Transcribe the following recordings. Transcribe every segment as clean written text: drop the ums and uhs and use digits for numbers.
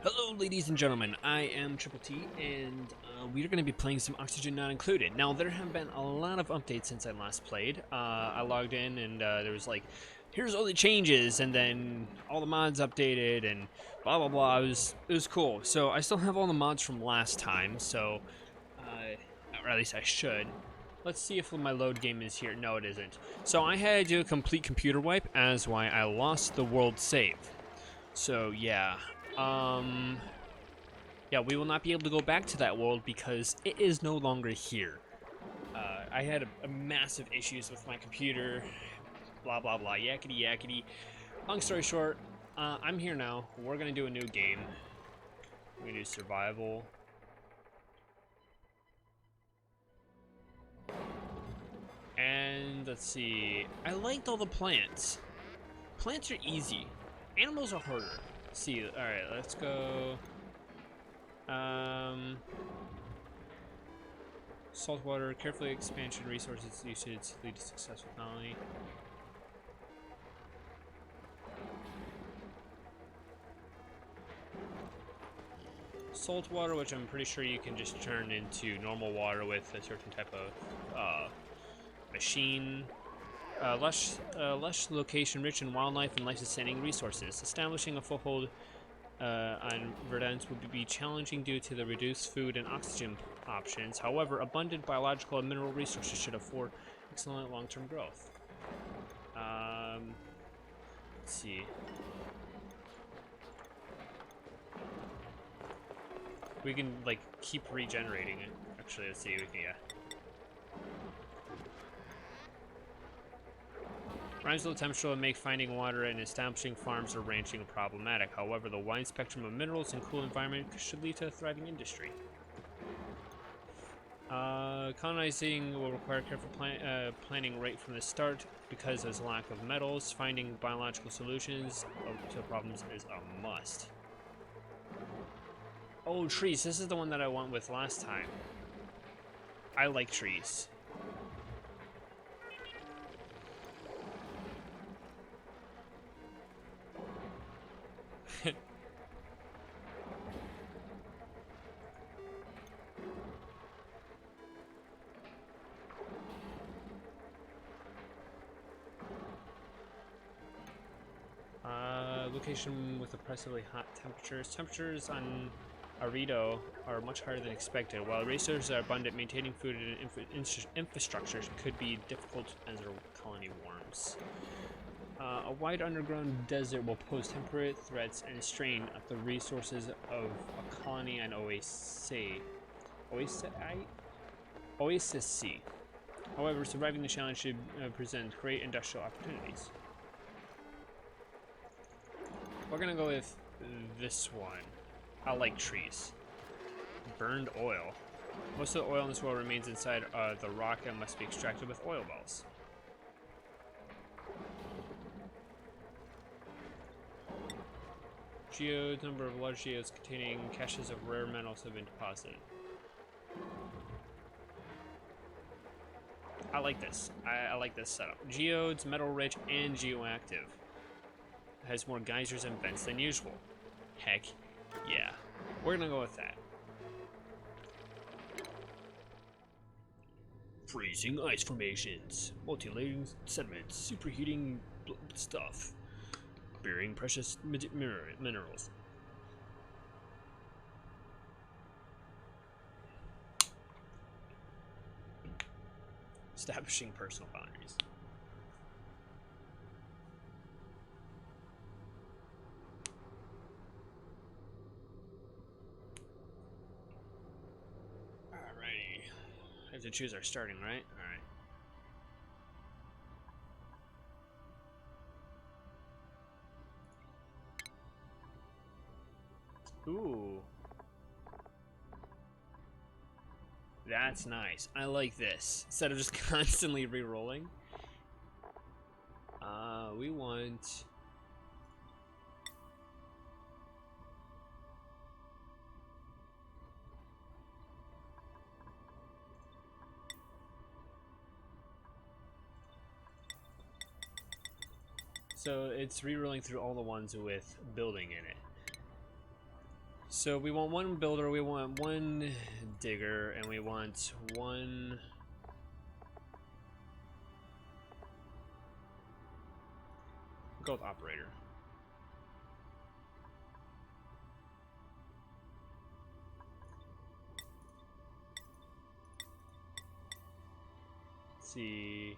Hello, ladies and gentlemen. I am Triple T, and we are going to be playing some Oxygen Not Included. Now, there have been a lot of updates since I last played. I logged in, and there was like, here's all the changes, and then all the mods updated, and blah blah blah. It was cool. So I still have all the mods from last time. So, or at least I should. Let's see if my load game is here. No, it isn't. So I had to do a complete computer wipe, as why I lost the world save. So yeah. Um, yeah, we will not be able to go back to that world because it is no longer here. I had a massive issues with my computer, blah blah blah, yakety yakety. Long story short, I'm here now. We're gonna do a new game. We're gonna do survival. And let's see. I liked all the plants. Plants are easy. Animals are harder. Let's see, all right, let's go. Saltwater, carefully expansion resources usage to lead to successful colony. Saltwater, which I'm pretty sure you can just turn into normal water with a certain type of machine. Lush location rich in wildlife and life-sustaining resources. Establishing a foothold on Verdance would be challenging due to the reduced food and oxygen options. However, abundant biological and mineral resources should afford excellent long-term growth. Let's see. We can like keep regenerating it. Actually, let's see. We can, yeah. Rise low temperature will make finding water and establishing farms or ranching problematic. However, the wide spectrum of minerals and cool environment should lead to a thriving industry. Colonizing will require careful planning right from the start because there's a lack of metals. Finding biological solutions to problems is a must. Oh, trees. This is the one that I went with last time. I like trees. Location with oppressively hot temperatures. Temperatures on Arito are much higher than expected. While resources are abundant, maintaining food and infrastructure could be difficult as the colony warms. A wide underground desert will pose temporary threats and strain at the resources of a colony on Oasis C. However, surviving the challenge should present great industrial opportunities. We're gonna go with this one. I like trees. Burned oil. Most of the oil in this world remains inside the rock and must be extracted with oil wells. Geodes, number of large geodes containing caches of rare metals have been deposited. I like this. I like this setup. Geodes, metal rich, and geoactive. Has more geysers and vents than usual. Heck, yeah. We're gonna go with that. Freezing ice formations, multi-layering sediments, superheating stuff, burying precious minerals. Establishing personal boundaries. Alrighty. I have to choose our starting, right? Alright. Ooh. That's nice. I like this. Instead of just constantly re-rolling. We want... So it's re-rolling through all the ones with building in it. So we want one builder, we want one digger, and we want one... Go with operator. Let's see...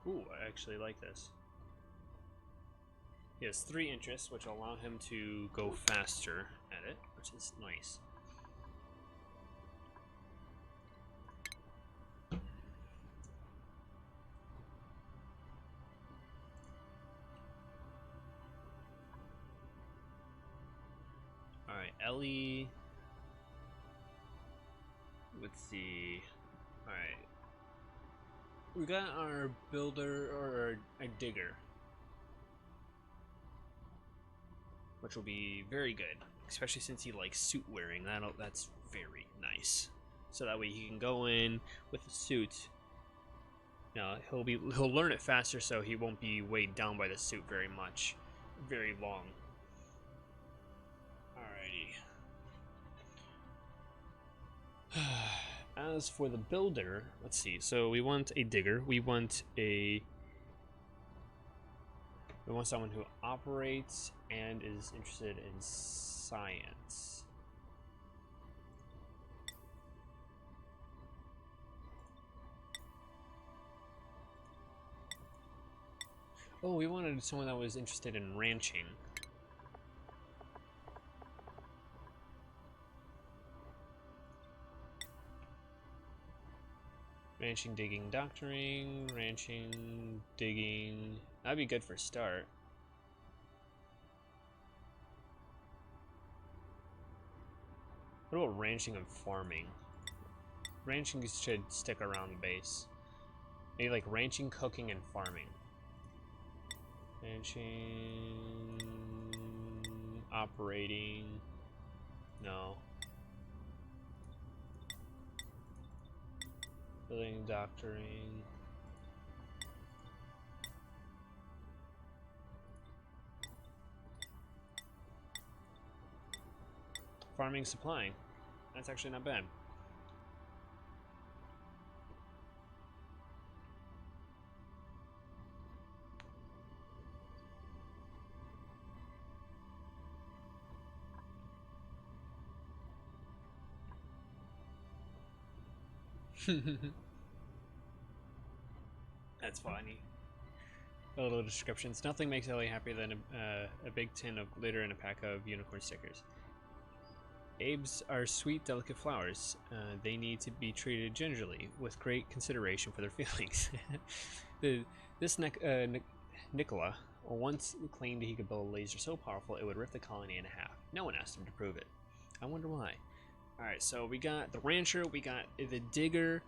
Ooh, I actually like this. He has 3 interests, which will allow him to go faster at it, which is nice. Alright, Ellie... Let's see... Alright. We got our builder, or a digger. Which will be very good. Especially since he likes suit wearing. That's very nice. So that way he can go in with the suit. Now he'll learn it faster, so he won't be weighed down by the suit very much. Very long. Alrighty. As for the builder, let's see. So we want a digger. We want someone who operates and is interested in science. Oh, we wanted someone that was interested in ranching. Ranching, digging, doctoring, ranching, digging. That'd be good for start. What about ranching and farming? Ranching should stick around the base. Maybe like ranching, cooking, and farming. Ranching, operating. No. Building, doctoring. Farming, supplying. That's actually not bad. That's funny. A little descriptions. Nothing makes Ellie happier than a big tin of glitter and a pack of unicorn stickers. Abes are sweet, delicate flowers. They need to be treated gingerly, with great consideration for their feelings. This Nicola once claimed he could build a laser so powerful it would rip the colony in half. No one asked him to prove it. I wonder why. Alright, so we got the rancher, we got the digger,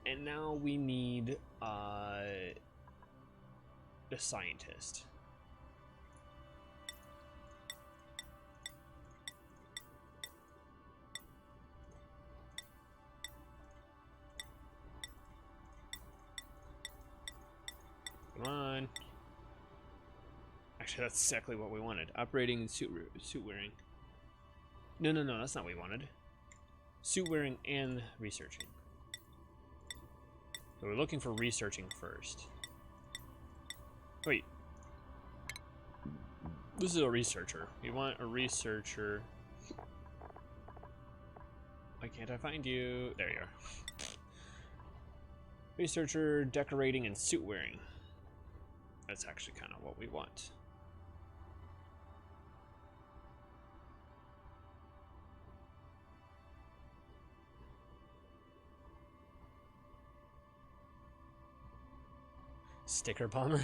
and now we need the scientist. Come on. Actually, that's exactly what we wanted. Operating and suit wearing. No, that's not what we wanted. Suit wearing and researching. So we're looking for researching first. Wait. This is a researcher. We want a researcher. Why can't I find you? There you are. Researcher, decorating, and suit wearing. That's actually kind of what we want. Sticker bomber.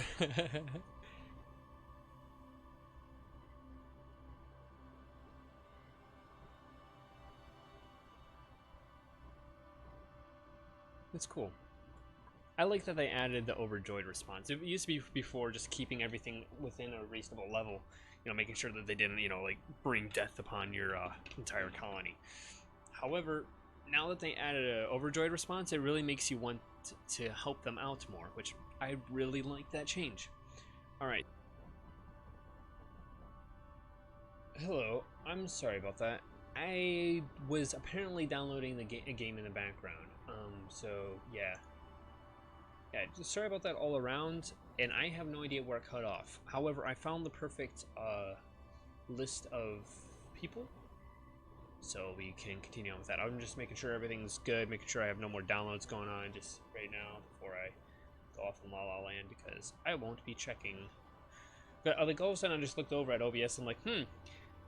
That's cool. I like that they added the overjoyed response. It used to be before just keeping everything within a reasonable level, you know, making sure that they didn't, you know, like bring death upon your entire colony. However, now that they added an overjoyed response, it really makes you want to help them out more, which I really like that change. All right. Hello, I'm sorry about that. I was apparently downloading a game in the background. So yeah. Yeah, just sorry about that all around, and I have no idea where I cut off. However, I found the perfect list of people, so we can continue on with that. I'm just making sure everything's good, making sure I have no more downloads going on just right now before I go off in La La Land, because I won't be checking. But like all of a sudden I just looked over at OBS and I'm like,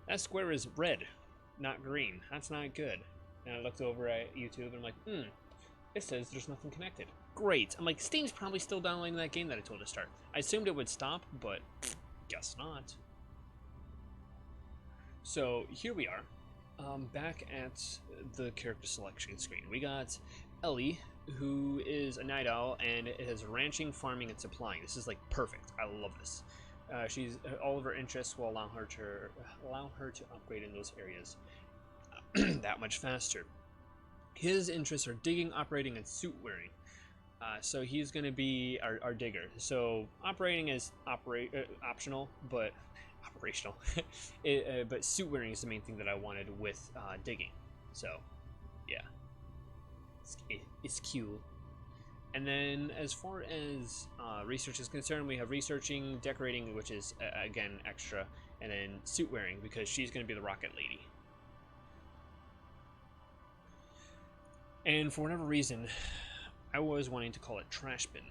that square is red, not green. That's not good. And I looked over at YouTube and I'm like, it says there's nothing connected. Great. I'm like, Steam's probably still downloading that game that I told it to start. I assumed it would stop, but guess not. So here we are, back at the character selection screen. We got Ellie, who is a night owl and it has ranching, farming, and supplying. This is like perfect. I love this. She's all of her interests will allow her to upgrade in those areas that much faster. His interests are digging, operating, and suit wearing. So he's going to be our digger. So operating is optional, but operational. But suit wearing is the main thing that I wanted with digging. So yeah, it's cute. And then as far as research is concerned, we have researching, decorating, which is again extra, and then suit wearing because she's going to be the rocket lady. And for whatever reason, I was wanting to call it trash bin.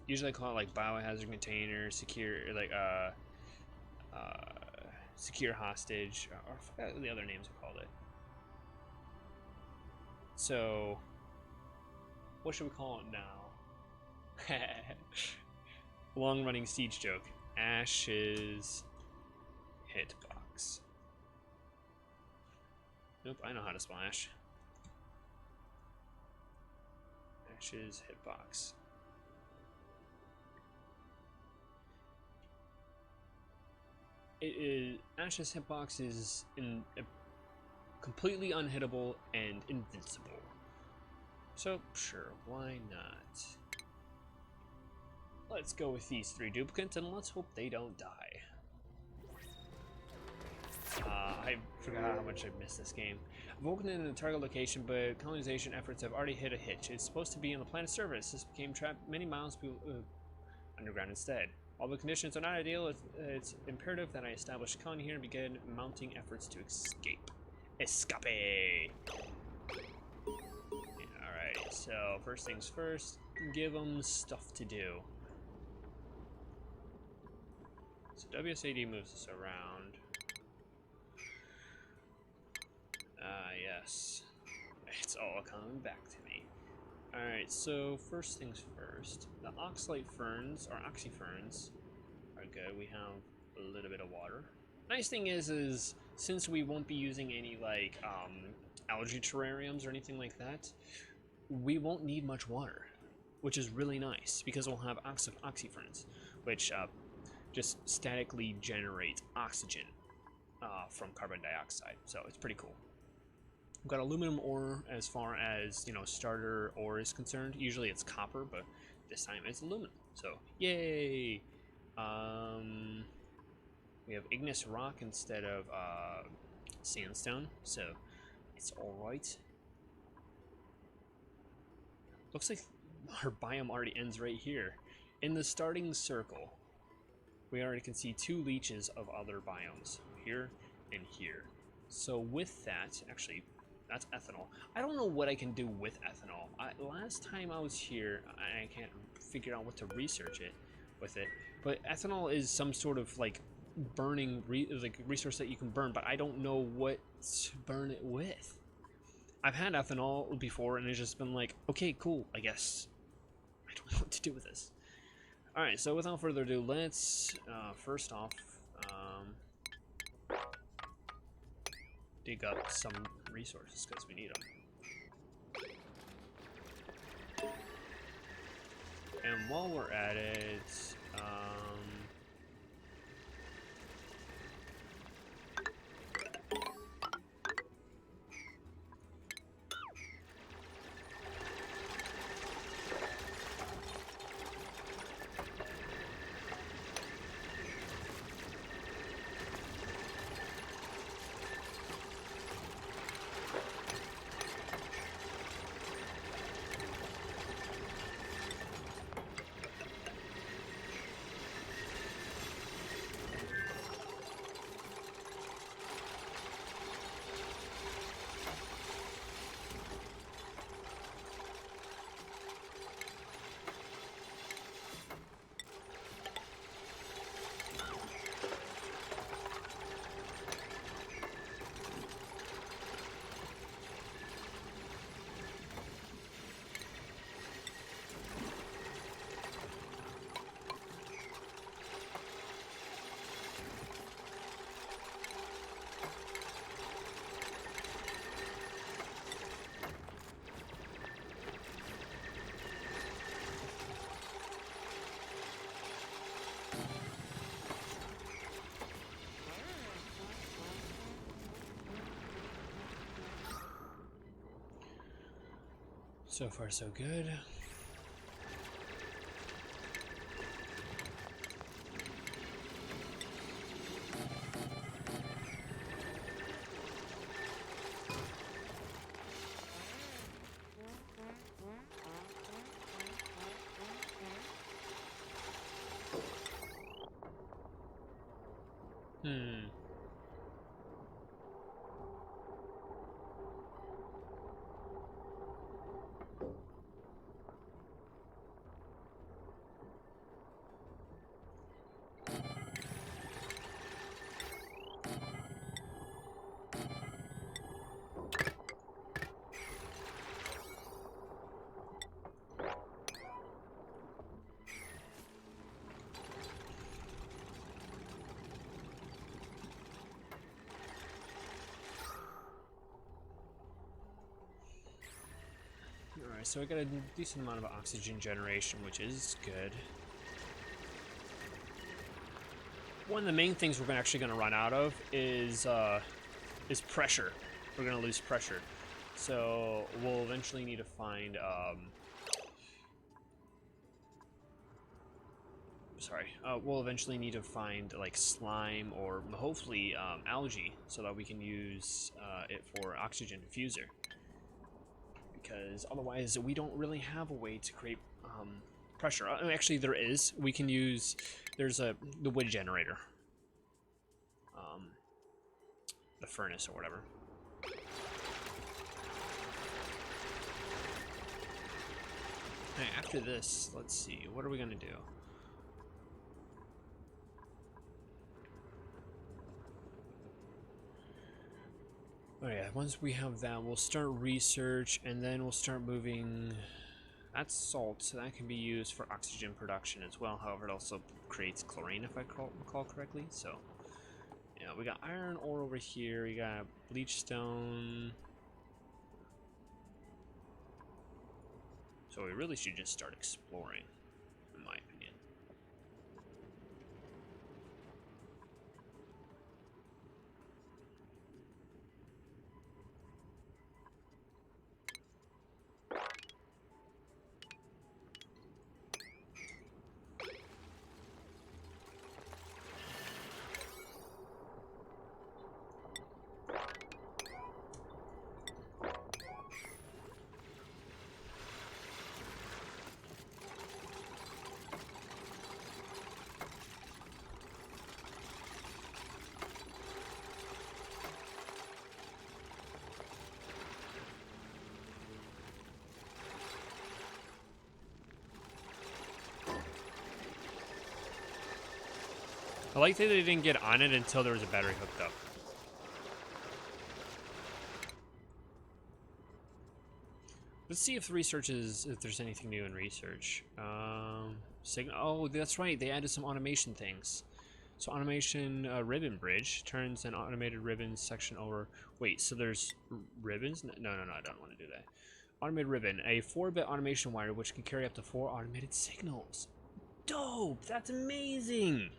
Usually I call it like biohazard container, secure, like secure hostage, or I forgot the other names I called it. So, what should we call it now? Long-running siege joke. Ash's hitbox. Nope, I know how to spell Ash. Ash's hitbox. Ash's hitbox is completely unhittable and invincible. So, sure, why not? Let's go with these 3 duplicates and let's hope they don't die. I forgot how much I missed this game. I've woken in the target location, but colonization efforts have already hit a hitch. It's supposed to be on the planet surface. This became trapped many miles underground instead. While the conditions are not ideal, it's imperative that I establish a colony here and begin mounting efforts to escape. Escape! Alright, so first things first, give them stuff to do. So WSAD moves us around. Yes. It's all coming back to me. Alright, so first things first. The oxalate ferns, or oxyferns, are good. We have a little bit of water. Nice thing is since we won't be using any, like, algae terrariums or anything like that, we won't need much water, which is really nice, because we'll have oxyferns, which just statically generate oxygen from carbon dioxide. So it's pretty cool. We've got aluminum ore as far as, you know, starter ore is concerned. Usually it's copper, but this time it's aluminum. So, yay! We have igneous rock instead of sandstone, so it's alright. Looks like our biome already ends right here. In the starting circle, we already can see 2 leeches of other biomes, here and here. So with that, actually, that's ethanol. I don't know what I can do with ethanol. Last time I was here, I can't figure out what to research it with it. But ethanol is some sort of like burning resource that you can burn, but I don't know what to burn it with. I've had ethanol before, and it's just been like, okay, cool, I guess. I don't know what to do with this. All right, so without further ado, let's first off dig up some resources because we need them. And while we're at it, so far so good. Alright, so I got a decent amount of oxygen generation, which is good. One of the main things we're actually going to run out of is pressure. We're going to lose pressure. So we'll eventually need to find... we'll eventually need to find like slime or hopefully algae so that we can use it for oxygen diffuser. Because otherwise we don't really have a way to create pressure. Actually, there is. We can use... There's the wood generator. The furnace or whatever. Okay, after this, let's see. What are we going to do? Oh yeah, once we have that, we'll start research, and then we'll start moving... That's salt, so that can be used for oxygen production as well. However, it also creates chlorine, if I recall correctly. So, yeah, we got iron ore over here. We got bleach stone. So we really should just start exploring, in my opinion. I like that they didn't get on it until there was a battery hooked up. Let's see if if there's anything new in research. Oh, that's right. They added some automation things. So automation ribbon bridge turns an automated ribbon section over. Wait, so there's ribbons? No, I don't want to do that. Automated ribbon, a 4-bit automation wire which can carry up to 4 automated signals. Dope! That's amazing!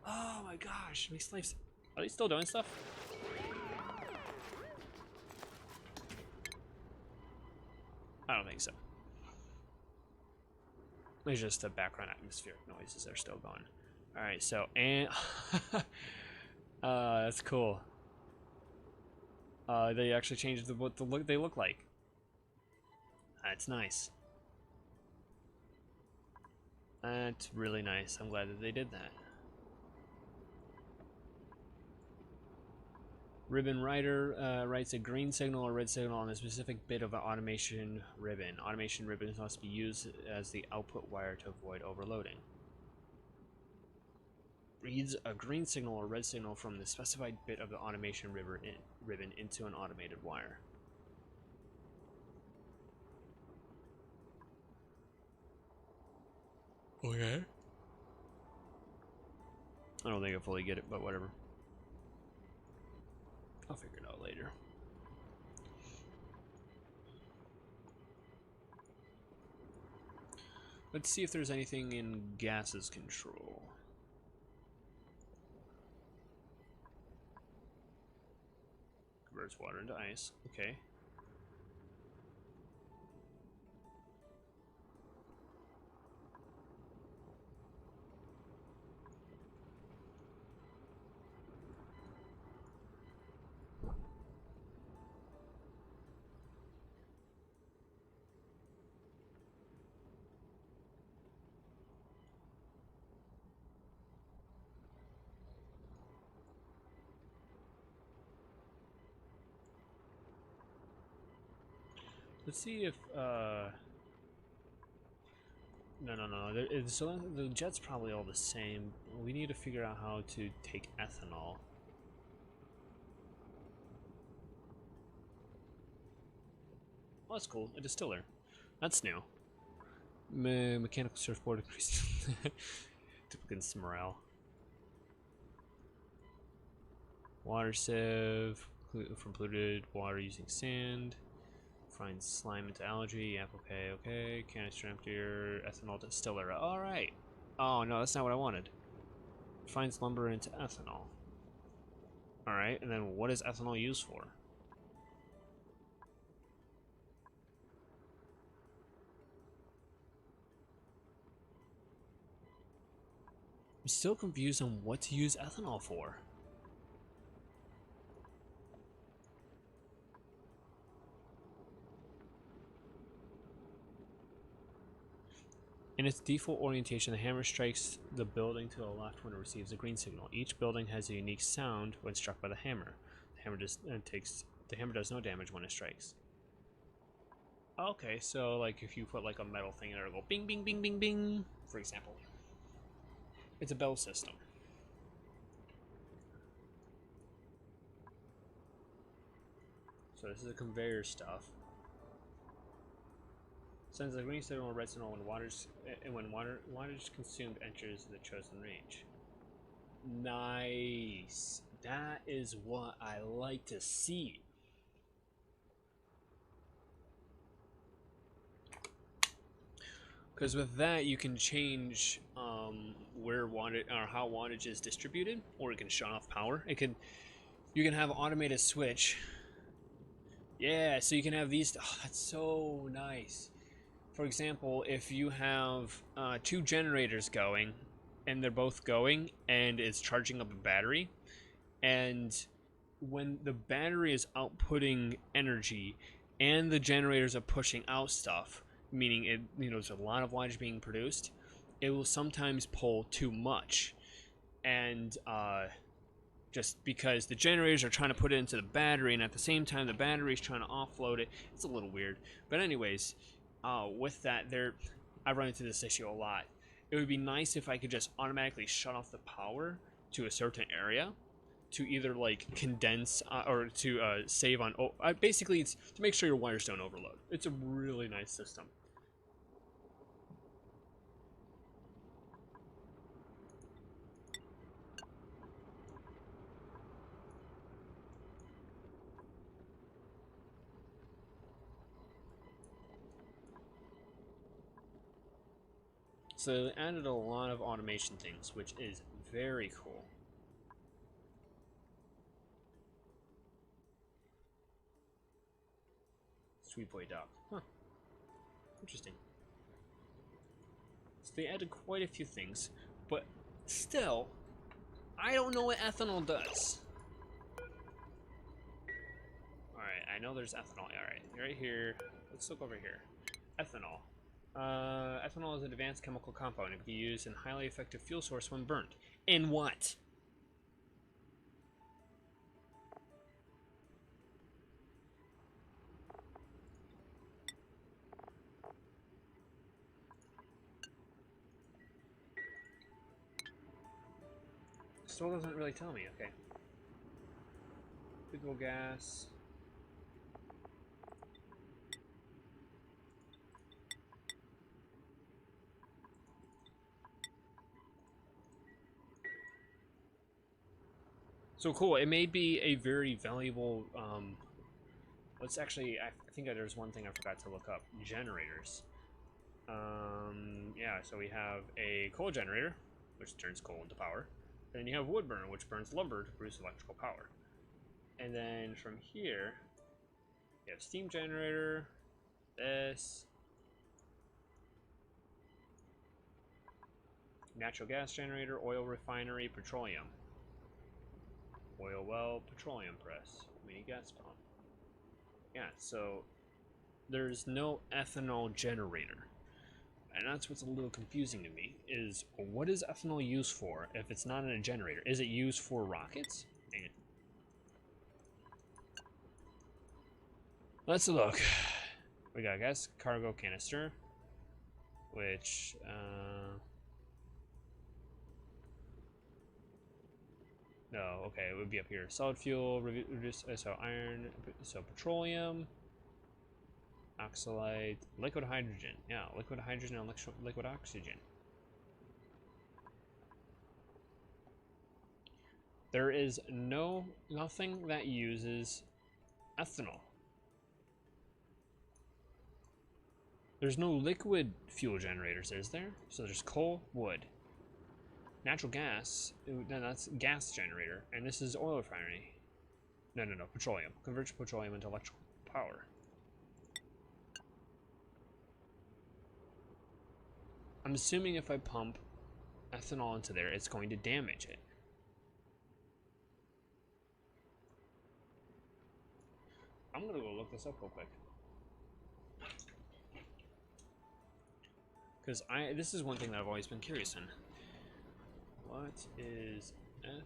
Oh my gosh, makes life... Are they still doing stuff? I don't think so. It's just the background atmospheric noises are still going. Alright, so, and... that's cool. They actually changed what the look they look like. That's nice. That's really nice. I'm glad that they did that. Ribbon writer writes a green signal or red signal on a specific bit of an automation ribbon. Automation ribbons must be used as the output wire to avoid overloading. Reads a green signal or red signal from the specified bit of the automation ribbon into an automated wire. Okay. I don't think I fully get it, but whatever. I'll figure it out later. Let's see if there's anything in gases control. Converts water into ice. Okay. Let's see if, no. So the jet's probably all the same. We need to figure out how to take ethanol. Oh, that's cool. A distiller. That's new. Mechanical surfboard increased. Duplicate morale. Water sieve from polluted water using sand. Find slime into algae. Yep, okay. Canister emptier. Ethanol distiller. Alright. Oh, no, that's not what I wanted. Finds lumber into ethanol. Alright, and then what is ethanol used for? I'm still confused on what to use ethanol for. In its default orientation, the hammer strikes the building to the left when it receives a green signal. Each building has a unique sound when struck by the hammer. The hammer does no damage when it strikes. Okay, so like if you put like a metal thing in there, it'll go bing, bing, bing, bing, bing, for example. It's a bell system. So this is a conveyor stuff. Sends a green signal or red signal when water is consumed enters the chosen range. Nice. That is what I like to see. Because with that you can change where wattage or how wattage is distributed, or it can shut off power. You can have an automated switch. Yeah, so you can have these. Oh, that's so nice. For example, if you have 2 generators going, and they're both going, and it's charging up a battery, and when the battery is outputting energy, and the generators are pushing out stuff, meaning it, there's a lot of wattage being produced, it will sometimes pull too much, and just because the generators are trying to put it into the battery, and at the same time the battery is trying to offload it, it's a little weird. But anyways. With that, I've run into this issue a lot. It would be nice if I could just automatically shut off the power to a certain area to either like condense or to save on. Basically, it's to make sure your wires don't overload. It's a really nice system. So they added a lot of automation things, which is very cool. Sweet boy dog. Huh. Interesting. So they added quite a few things, but still, I don't know what ethanol does. Alright, I know there's ethanol. Alright, right here. Let's look over here. Ethanol. Ethanol is an advanced chemical compound. It can be used in highly effective fuel source when burnt. In what? Still doesn't really tell me. Okay. Physical gas. So cool. It may be a very valuable. Let's actually. I think there's one thing I forgot to look up. Generators. Yeah. So we have a coal generator, which turns coal into power. And then you have wood burner, which burns lumber to produce electrical power. And then from here, you have steam generator. This. Natural gas generator, oil refinery, petroleum. Oil well, petroleum press, mini gas pump. Yeah, so there's no ethanol generator. And that's what's a little confusing to me, is what is ethanol used for if it's not in a generator? Is it used for rockets? Dang it. Let's look. We got gas cargo canister, which, no, okay, it would be up here. Solid fuel, reduce, so iron, so petroleum, oxalate, liquid hydrogen. Yeah, liquid hydrogen and liquid oxygen. There is nothing that uses ethanol. There's no liquid fuel generators, is there? So there's coal, wood. Natural gas, no, that's gas generator, and this is oil refinery. No, petroleum. Converts petroleum into electrical power. I'm assuming if I pump ethanol into there, it's going to damage it. I'm gonna go look this up real quick. Because this is one thing that I've always been curious in. What is ethanol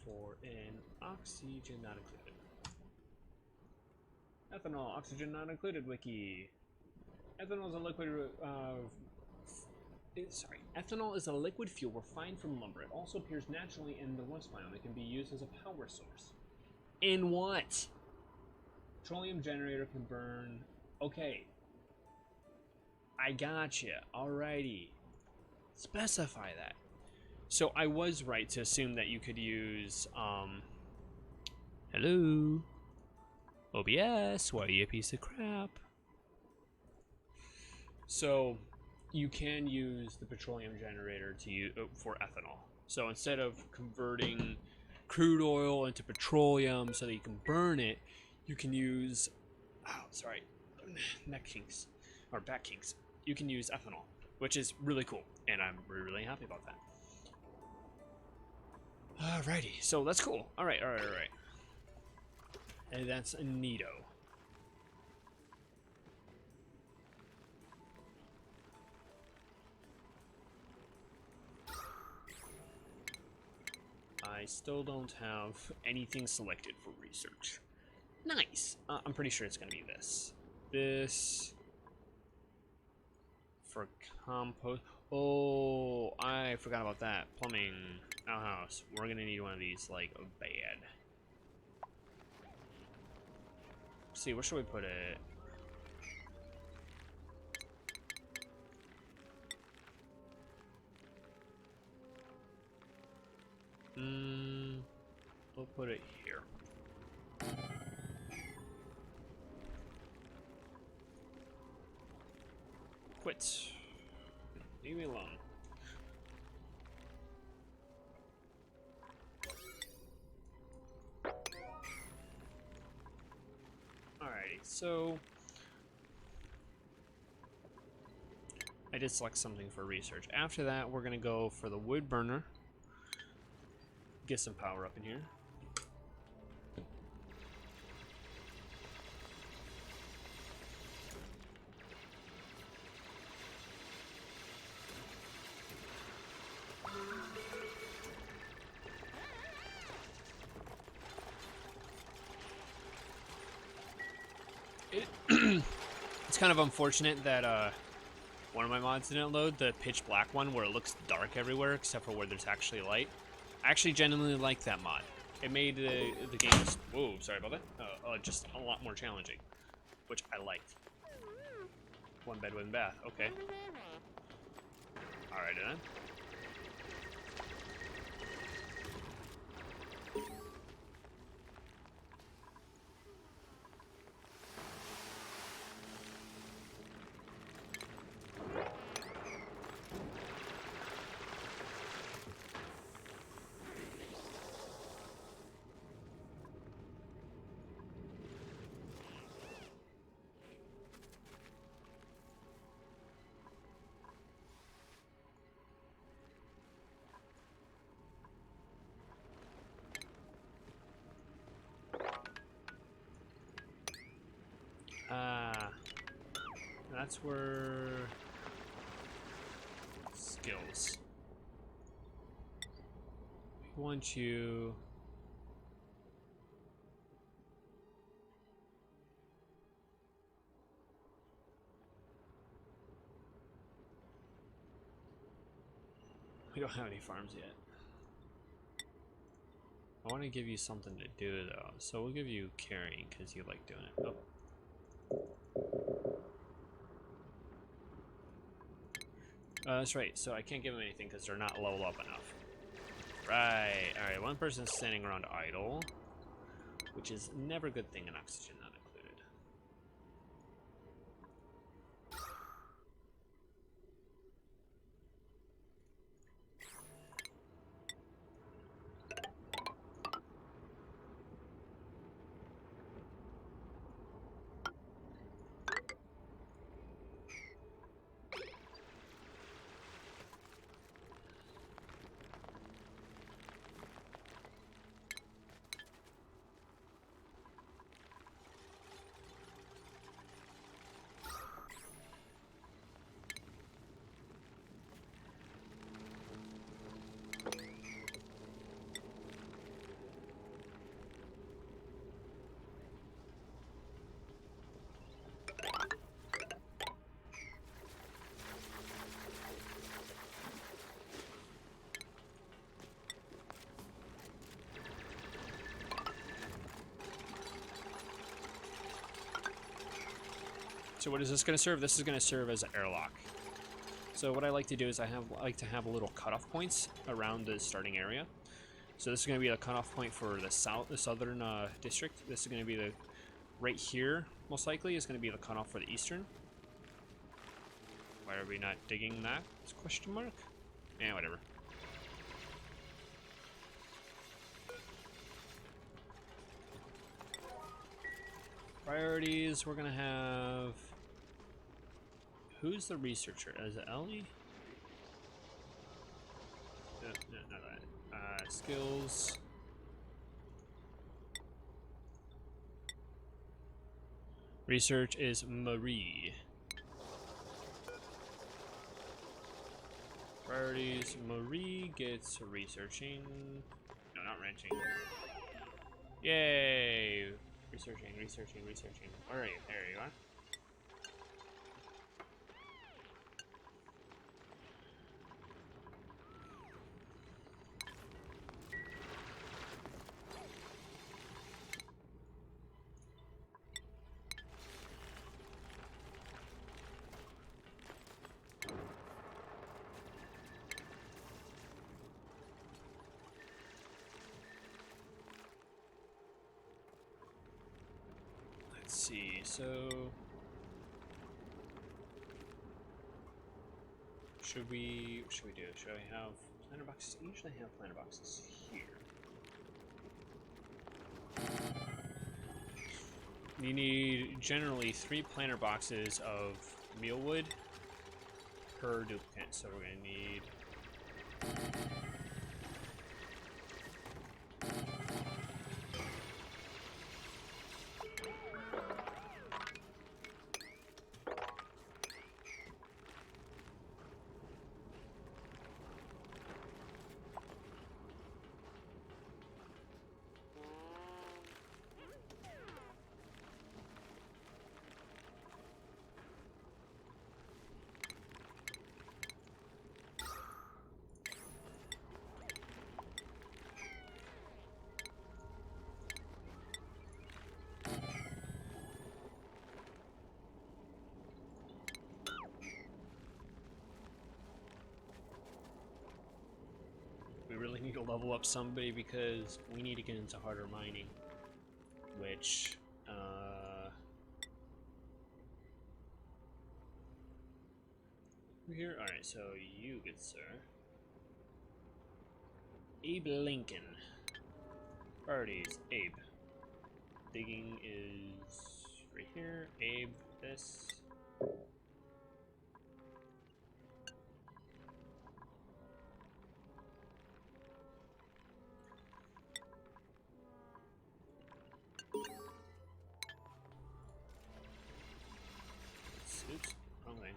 for an oxygen not included? Ethanol, oxygen not included wiki. Ethanol is a liquid ethanol is a liquid fuel refined from lumber. It also appears naturally in the rust biome. It can be used as a power source. In what? Petroleum generator can burn. Okay. I gotcha. Alrighty. Specify that. So I was right to assume that you could use, hello? OBS, why are you a piece of crap? So you can use the petroleum generator to use for ethanol. So instead of converting crude oil into petroleum so that you can burn it, you can use, neck kinks, or back kinks. You can use ethanol, which is really cool, and I'm really happy about that. Alrighty, so that's cool. Alright. And that's a neato. I still don't have anything selected for research. Nice. I'm pretty sure it's gonna be this. This for compost. Oh, I forgot about that. Plumbing, outhouse. We're gonna need one of these like bad. Let's see, where should we put it? We'll put it here. Quit. Leave me alone. Alrighty, so I did select something for research. After that, we're gonna go for the wood burner. Get some power up in here. It's kind of unfortunate that one of my mods didn't load, the pitch black one where it looks dark everywhere except for where there's actually light. I actually genuinely like that mod. It made the game just, whoa, sorry about that, just a lot more challenging, which I liked. One bed, one bath, okay. Alright then. That's where skills. We want you. We don't have any farms yet. I want to give you something to do though, so we'll give you carrying because you like doing it. Oh. That's right, so I can't give them anything because they're not leveled up enough. Right, alright, one person's standing around idle, which is never a good thing in oxygen not included. So what is this going to serve? This is going to serve as an airlock. So what I like to do is I like to have little cutoff points around the starting area. So this is going to be the cutoff point for the southern district. This is going to be the right here, most likely, is going to be the cutoff for the eastern. Why are we not digging that? It's a question mark? Yeah, whatever. Priorities, we're going to have... Who's the researcher? Is it Ellie? No, not that. Skills. Research is Marie. Priorities, Marie gets researching. No, not wrenching. Yay! Researching. Where are you? There you are. Let's see, so... should we do? Should I have planter boxes? I usually have planter boxes here. You need generally 3 planter boxes of mealwood per duplicate, so we're gonna need we really need to level up somebody because we need to get into harder mining, which here. All right, so you, good sir, Abe Lincoln. Priorities: Abe. Digging is right here. Abe, this. Oops, wrong thing.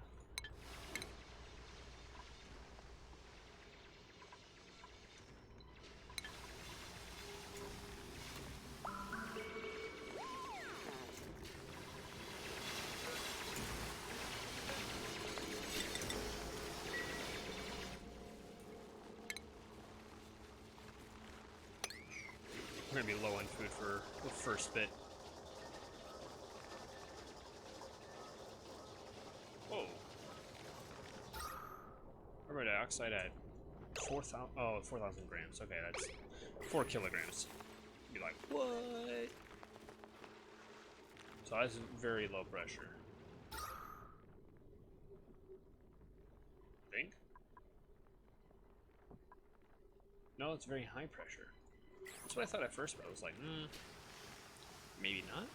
We're gonna be low on food for the first bit. Whoa. Carbon dioxide at 4,000. Oh, 4,000 grams. Okay, that's 4 kilograms. Be like, what? So that's very low pressure. Think? No, it's very high pressure. That's what I thought at first, but I was like, maybe not.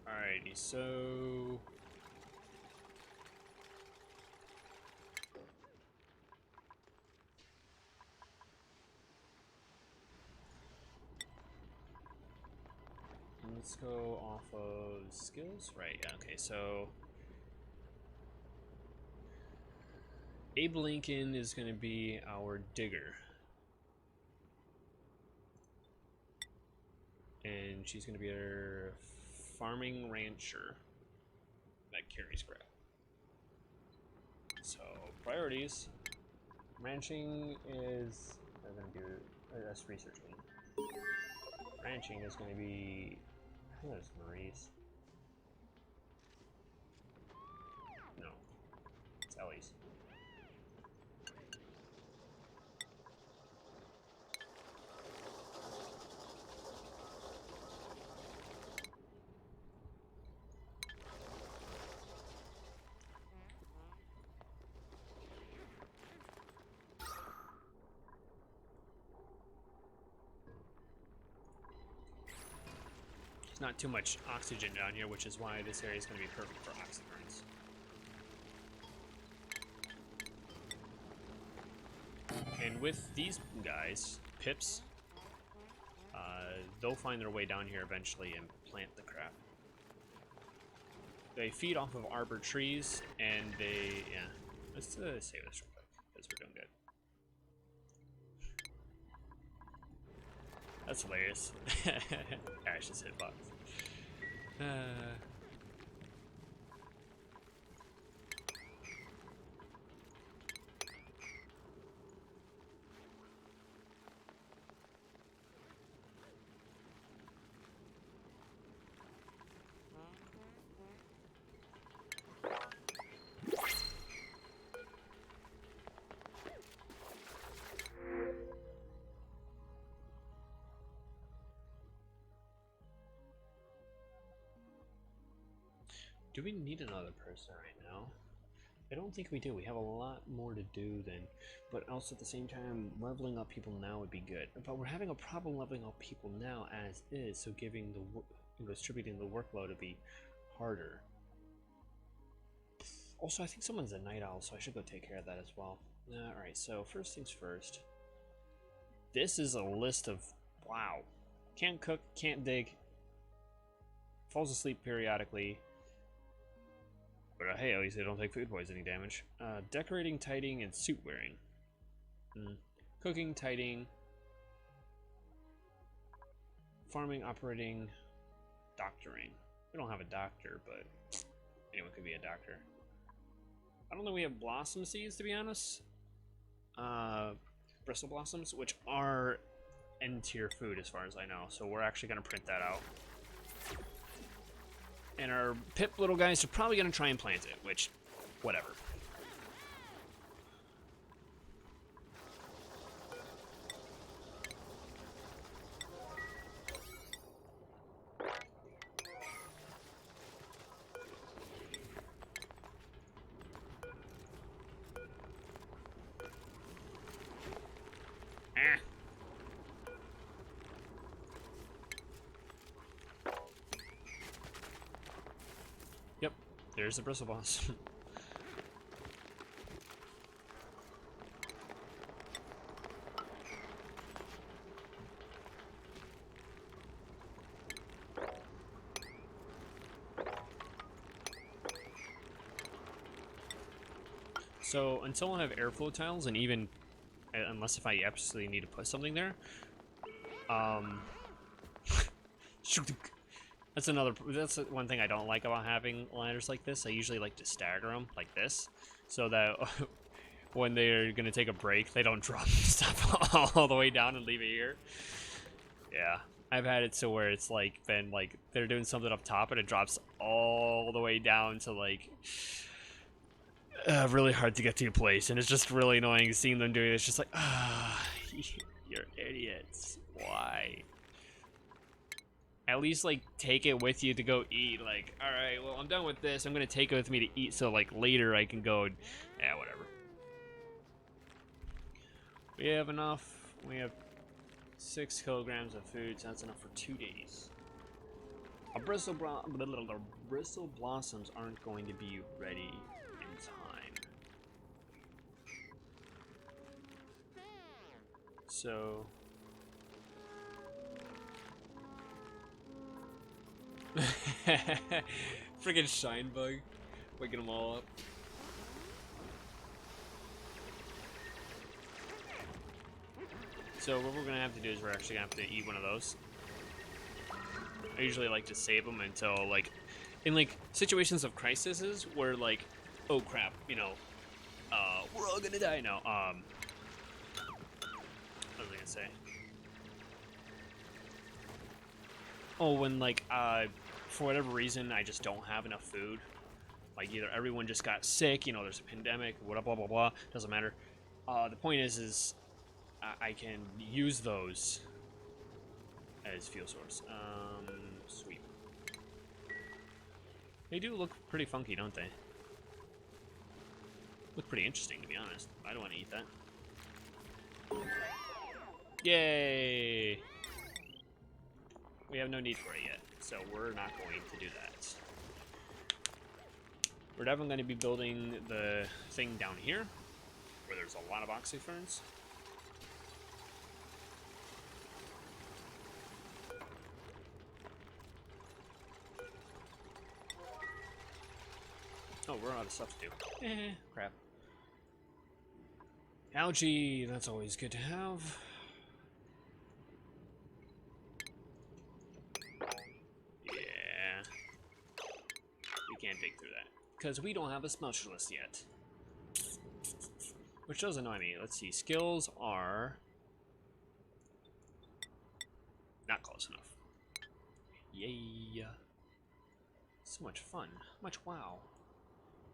Alrighty, so let's go off of skills. Right, yeah, okay, so Abe Lincoln is going to be our digger. And she's going to be our farming rancher that carries crap. So, priorities. Ranching is... I'm going to do... That's researching. Ranching is going to be... I think that's Marie's. No. It's Ellie's. Not too much oxygen down here, which is why this area is going to be perfect for oxyburns. And with these guys, pips, they'll find their way down here eventually and plant the crap. They feed off of arbor trees, and they, yeah. Let's save this real quick, because we're doing good. That's hilarious. Ash just hit box. Do we need another person right now? I don't think we do. We have a lot more to do then, but also at the same time, leveling up people now would be good. But we're having a problem leveling up people now as is, so giving the distributing the workload would be harder. Also, I think someone's a night owl, so I should go take care of that as well. Alright, so first things first. This is a list of... wow. Can't cook, can't dig. Falls asleep periodically. But hey, at least they don't take food poisoning damage. Decorating, tidying, and suit wearing. Cooking, tidying. Farming, operating, doctoring. We don't have a doctor, but anyone could be a doctor. I don't know we have blossom seeds, to be honest. Bristle blossoms, which are N-tier food as far as I know. So we're actually going to print that out. And our pip little guys are probably going to try and plant it, which, whatever. Yep, there's the bristle boss. So until I have airflow tiles, and even unless if I absolutely need to put something there, that's one thing I don't like about having ladders like this. I usually like to stagger them like this, so that when they're gonna take a break, they don't drop stuff all the way down and leave it here. Yeah, I've had it so where it's like been like they're doing something up top and it drops all the way down to like really hard to get to a place, and it's just really annoying seeing them doing it. It's just like, you're idiots. Why? At least like take it with you to go eat. Like, all right, well I'm done with this. I'm gonna take it with me to eat, so like later I can go. Yeah, whatever. We have enough. We have 6 kilograms of food, so that's enough for 2 days. Bristle blossoms aren't going to be ready in time. So friggin' shine bug, waking them all up. So what we're gonna have to do is we're actually gonna have to eat one of those. I usually like to save them until like, in like situations of crises where like, oh crap, you know, we're all gonna die now. What was I gonna say? Oh, when like, for whatever reason, I just don't have enough food. Like either everyone just got sick, you know, there's a pandemic, blah blah blah blah. Doesn't matter. The point is I can use those as fuel source. Sweet. They do look pretty funky, don't they? Look pretty interesting, to be honest. I don't want to eat that. Yay! We have no need for it yet, so we're not going to do that. We're definitely going to be building the thing down here, where there's a lot of oxyferns. Oh, we're out of stuff to do. Crap. Algae, that's always good to have. Yeah. We can't dig through that, because we don't have a specialist yet. Which does annoy me. Let's see, skills are not close enough. Yay. So much fun. Much wow.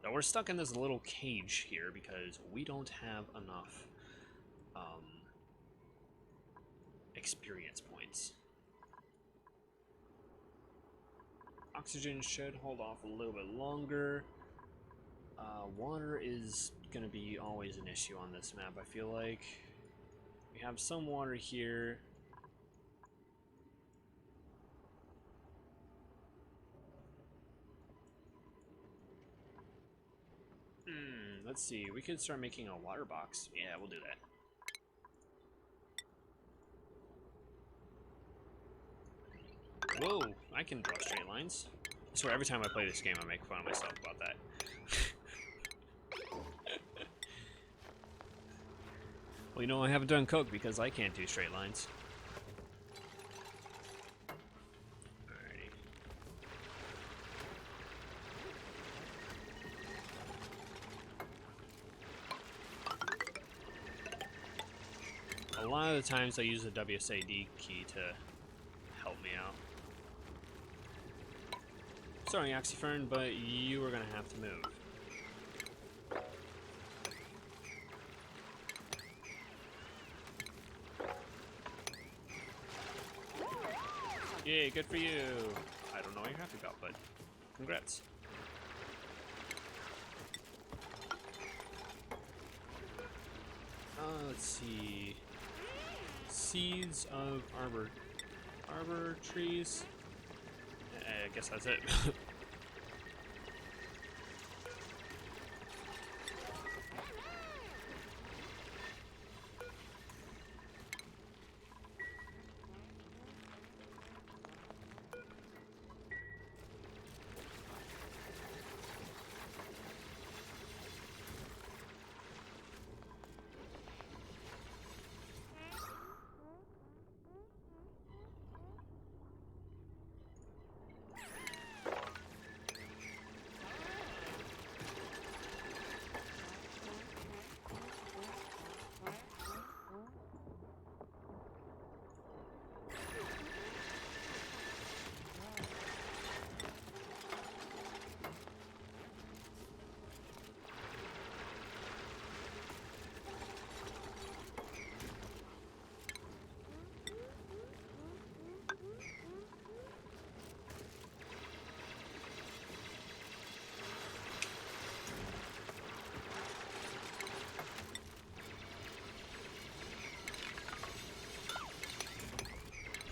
Now we're stuck in this little cage here because we don't have enough experience points. Oxygen should hold off a little bit longer. Water is going to be always an issue on this map, I feel like. We have some water here. Let's see. We could start making a water box. Yeah, we'll do that. Whoa, I can draw straight lines. I swear, every time I play this game, I make fun of myself about that. Well, you know, I haven't done Coke because I can't do straight lines. Alrighty. A lot of the times I use the WSAD key to help me out. Sorry, Oxyfern, but you are gonna have to move. Yay, good for you! I don't know what you're happy about, but congrats. Let's see. Seeds of arbor trees. I guess that's it.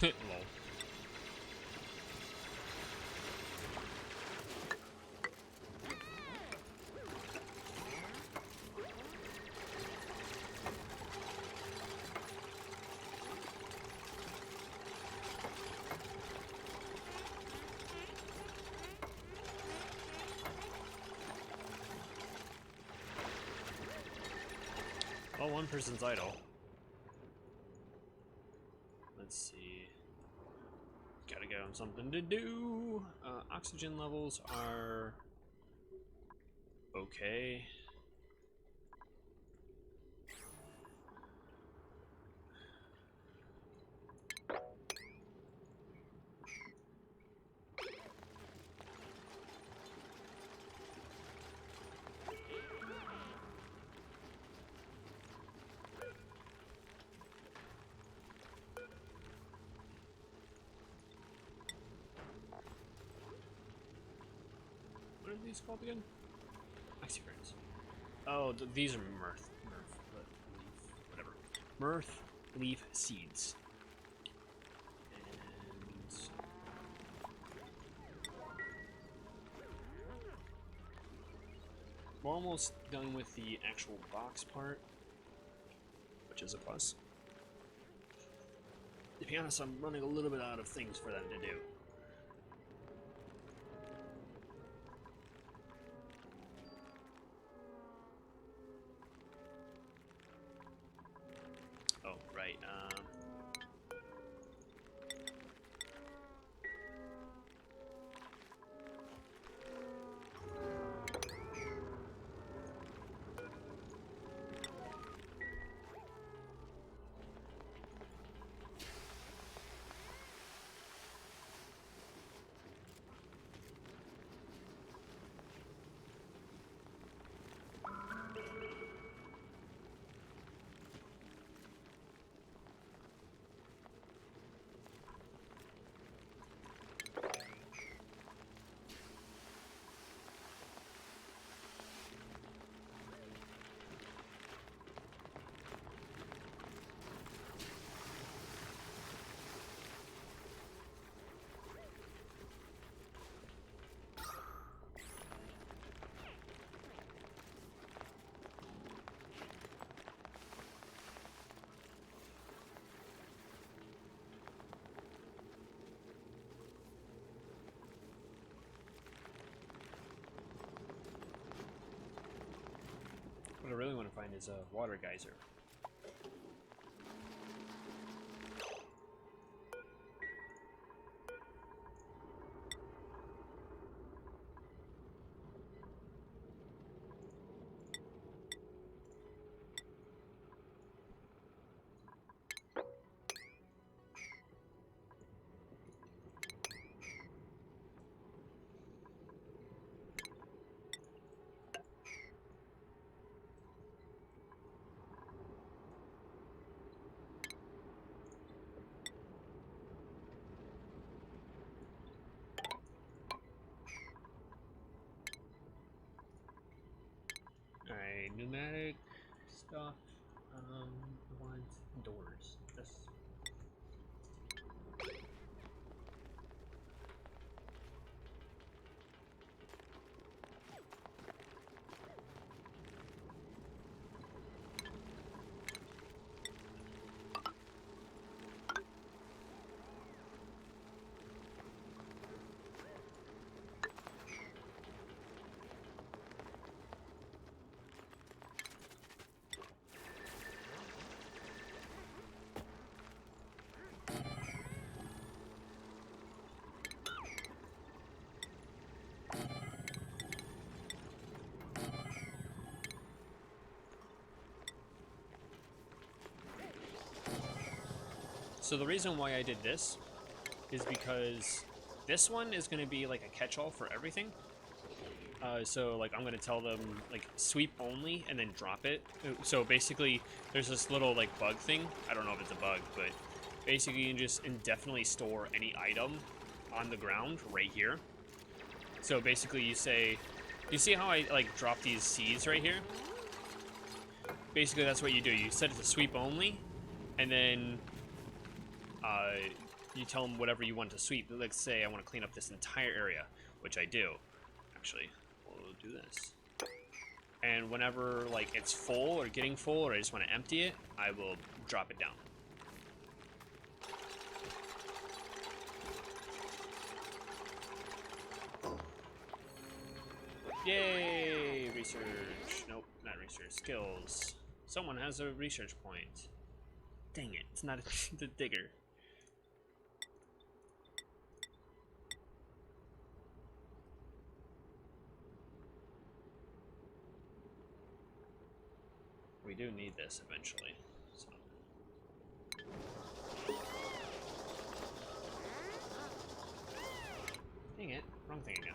Lol. Oh, one person's idle. Let's see. Gotta give him something to do. Oxygen levels are okay. What are these called again? Oxyfriends. Oh, these are whatever. Mirth leaf seeds. And we're almost done with the actual box part, which is a plus. To be honest, I'm running a little bit out of things for them to do. Oh, right. to find is a water geyser. Alright, pneumatic stuff. I want doors. This. So the reason why I did this is because this one is going to be like a catch-all for everything. So like I'm going to tell them like sweep only and then drop it. So basically there's this little like bug thing. I don't know if it's a bug, but basically you can just indefinitely store any item on the ground right here. So basically you say, you see how I like drop these seeds right here? Basically that's what you do. You set it to sweep only, and then you tell them whatever you want to sweep. Let's say I want to clean up this entire area, which I do. Actually, we'll do this. And whenever like it's full or getting full, or I just want to empty it, I will drop it down. Yay! Research. Nope, not research. Skills. Someone has a research point. Dang it, it's not the digger. We do need this eventually, so. Dang it, wrong thing again.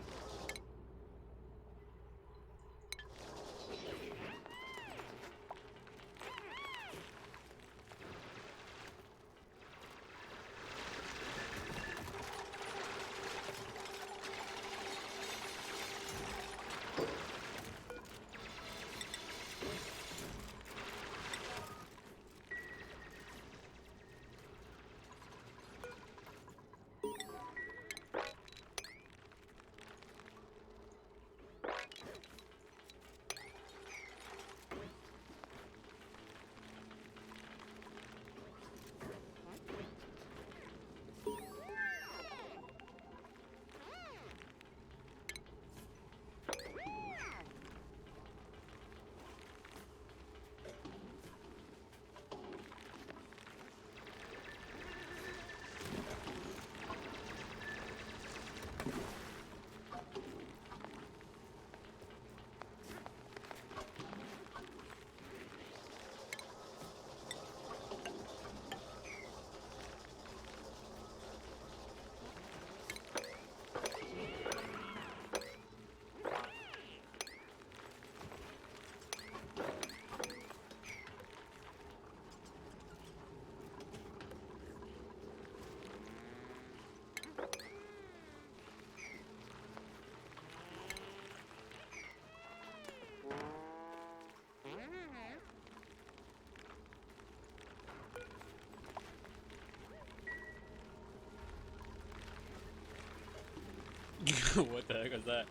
What the heck was that?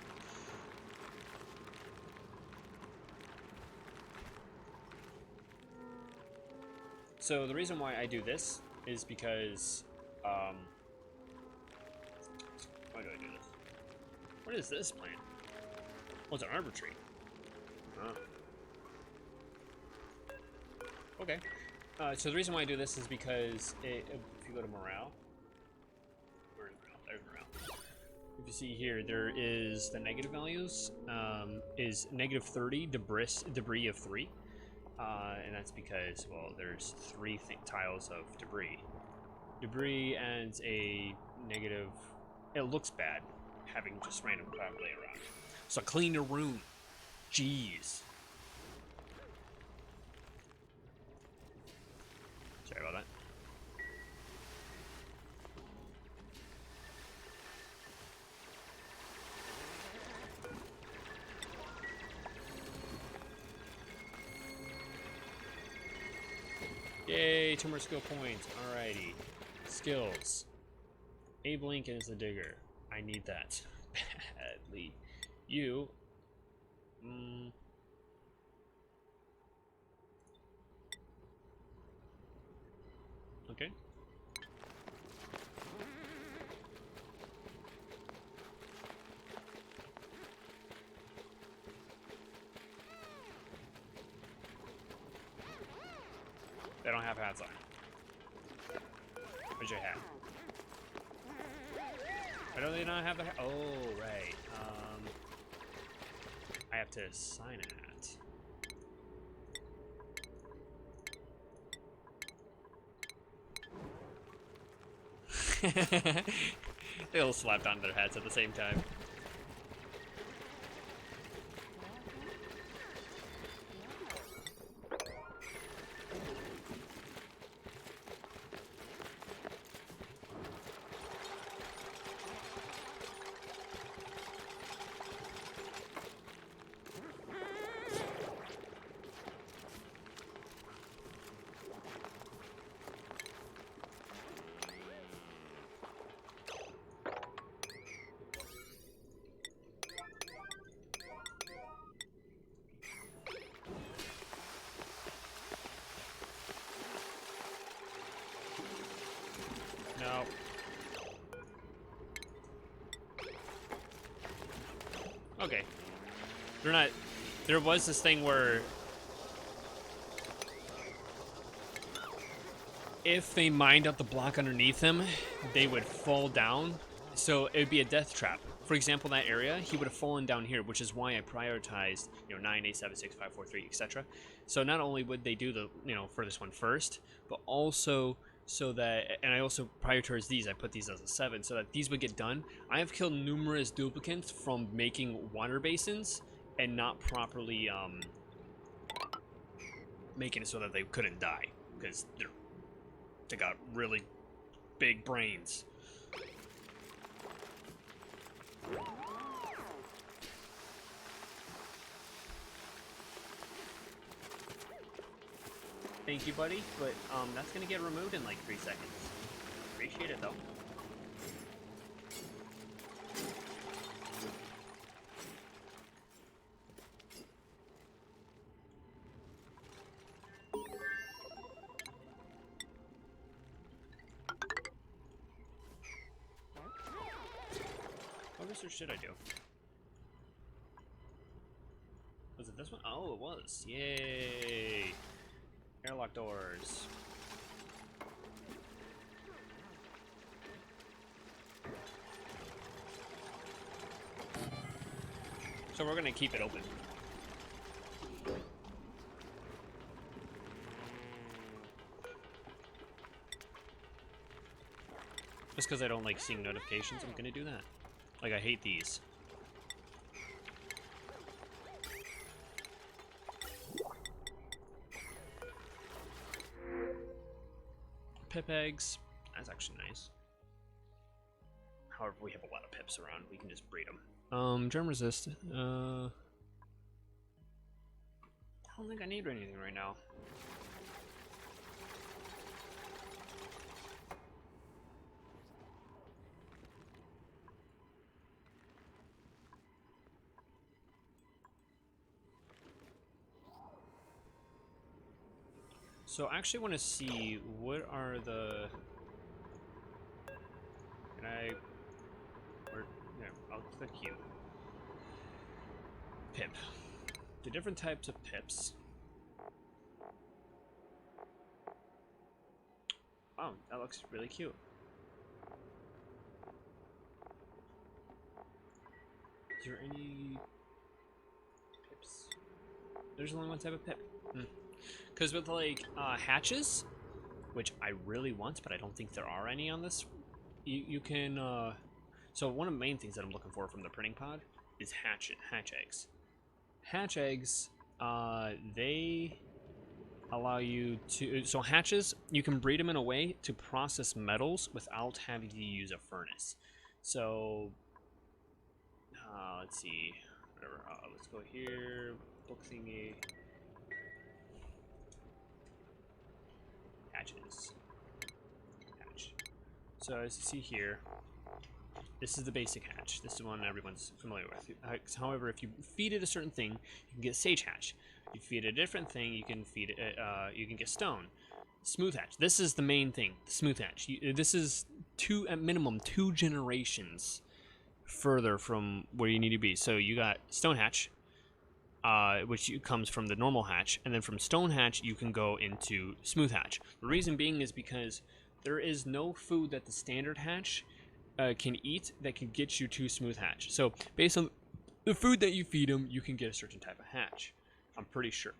So the reason why I do this is because, why do I do this? What is this plant? Oh, it's an arbor tree. Huh. Okay. So the reason why I do this is because if you go to morale, where's morale? There's morale. If you see here, there is the negative values is negative 30 debris of 3, and that's because, well, there's 3 tiles of debris. Debris adds a negative. It looks bad having just random crap lay around. So clean your room. Jeez. Sorry about that. Yay, 2 more skill points. Alrighty. Skills. Abe Lincoln is the digger. I need that badly. You. Okay. They don't have hats on. Where's your hat? Why don't they not have the hat? Oh, right. I have to assign a hat. They all slapped onto their hats at the same time. No. Okay. They're not... There was this thing where... if they mined up the block underneath him, they would fall down. So it would be a death trap. For example, that area, he would have fallen down here, which is why I prioritized, 9, 8, 7, 6, 5, 4, 3, etc. So not only would they do the, furthest one first, but also so that, and I also prioritized these. I put these as a 7 so that these would get done. I have killed numerous duplicates from making water basins and not properly making it so that they couldn't die because they got really big brains. Thank you, buddy, but that's gonna get removed in like 3 seconds. Appreciate it, though. What research should I do? Was it this one? Oh, it was. Yay! Airlock doors. So we're gonna keep it open. Just because I don't like seeing notifications, I'm gonna do that. Like, I hate these. Pip eggs. That's actually nice. However, we have a lot of pips around. We can just breed them. Germ resist. I don't think I need anything right now. So I actually want to see what are the... Can I... Or, yeah, I'll click you. Pip. The different types of pips. Oh, that looks really cute. Is there any pips? There's only one type of pip. Because with like hatches, which I really want, but I don't think there are any on this, you can. So one of the main things that I'm looking for from the printing pod is hatch eggs. Hatch eggs, they allow you to. So hatches, you can breed them in a way to process metals without having to use a furnace. So let's see. Whatever. Let's go here. Book thingy. Hatches. Hatch. So as you see here, this is the basic hatch. This is one everyone's familiar with. However, if you feed it a certain thing, you can get sage hatch. If you feed it a different thing, you can feed it. You can get stone. Smooth hatch. This is the main thing. The smooth hatch. This is at minimum 2 generations further from where you need to be. So you got stone hatch, which comes from the normal hatch, and then from stone hatch you can go into smooth hatch. The reason being is because there is no food that the standard hatch can eat that can get you to smooth hatch. So based on the food that you feed them, you can get a certain type of hatch. I'm pretty sure.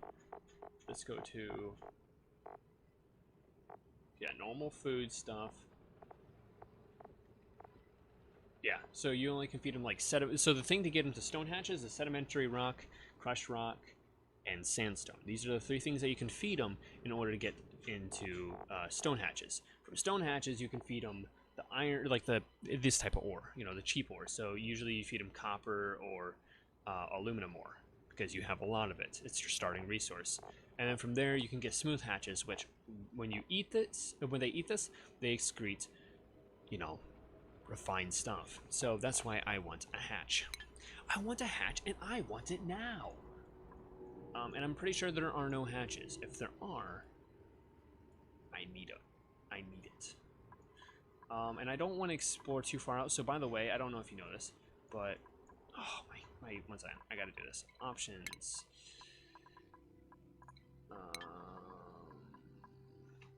Let's go to normal food stuff. Yeah, so you only can feed them like so the thing to get them to stone hatches is sedimentary rock, crushed rock, and sandstone. These are the 3 things that you can feed them in order to get into stone hatches. From stone hatches, you can feed them the iron, like this type of ore, the cheap ore. So usually you feed them copper or aluminum ore because you have a lot of it. It's your starting resource. And then from there, you can get smooth hatches, which when they eat this, they excrete, refined stuff. So that's why I want a hatch. I want a hatch, and I want it now. And I'm pretty sure there are no hatches. If there are, I need it. And I don't want to explore too far out. So by the way, I don't know if you know this, but my 1 second, I gotta do this. Options.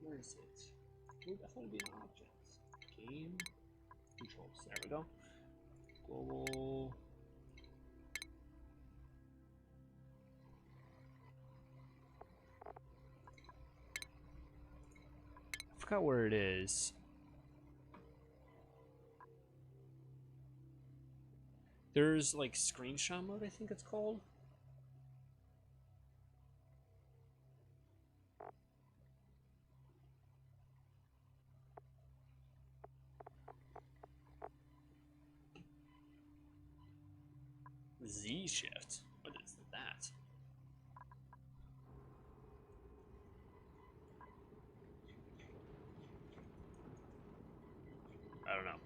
Where is it? I thought it'd be in options. Game controls. There we go. Global. I forgot where it is. There's like screenshot mode, I think it's called. Z shift. What is that? I don't know.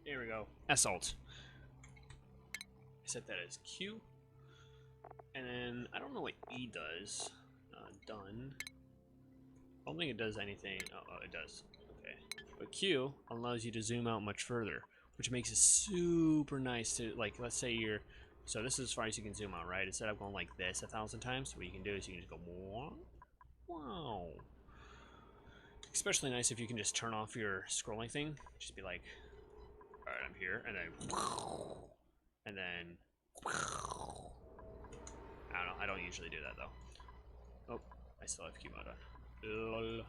There we go. S-Alt. I set that as Q. And then, I don't know what E does. Done. I don't think it does anything. Oh, it does. Okay. But Q allows you to zoom out much further, which makes it super nice to, like, let's say you're... So this is as far as you can zoom out, right? Instead of going like this 1,000 times, what you can do is you can just go... Wow. Especially nice if you can just turn off your scrolling thing. Just be like... Alright, I'm here, and then, I don't know, I don't usually do that though. Oh, I still have Q mode on. Lol.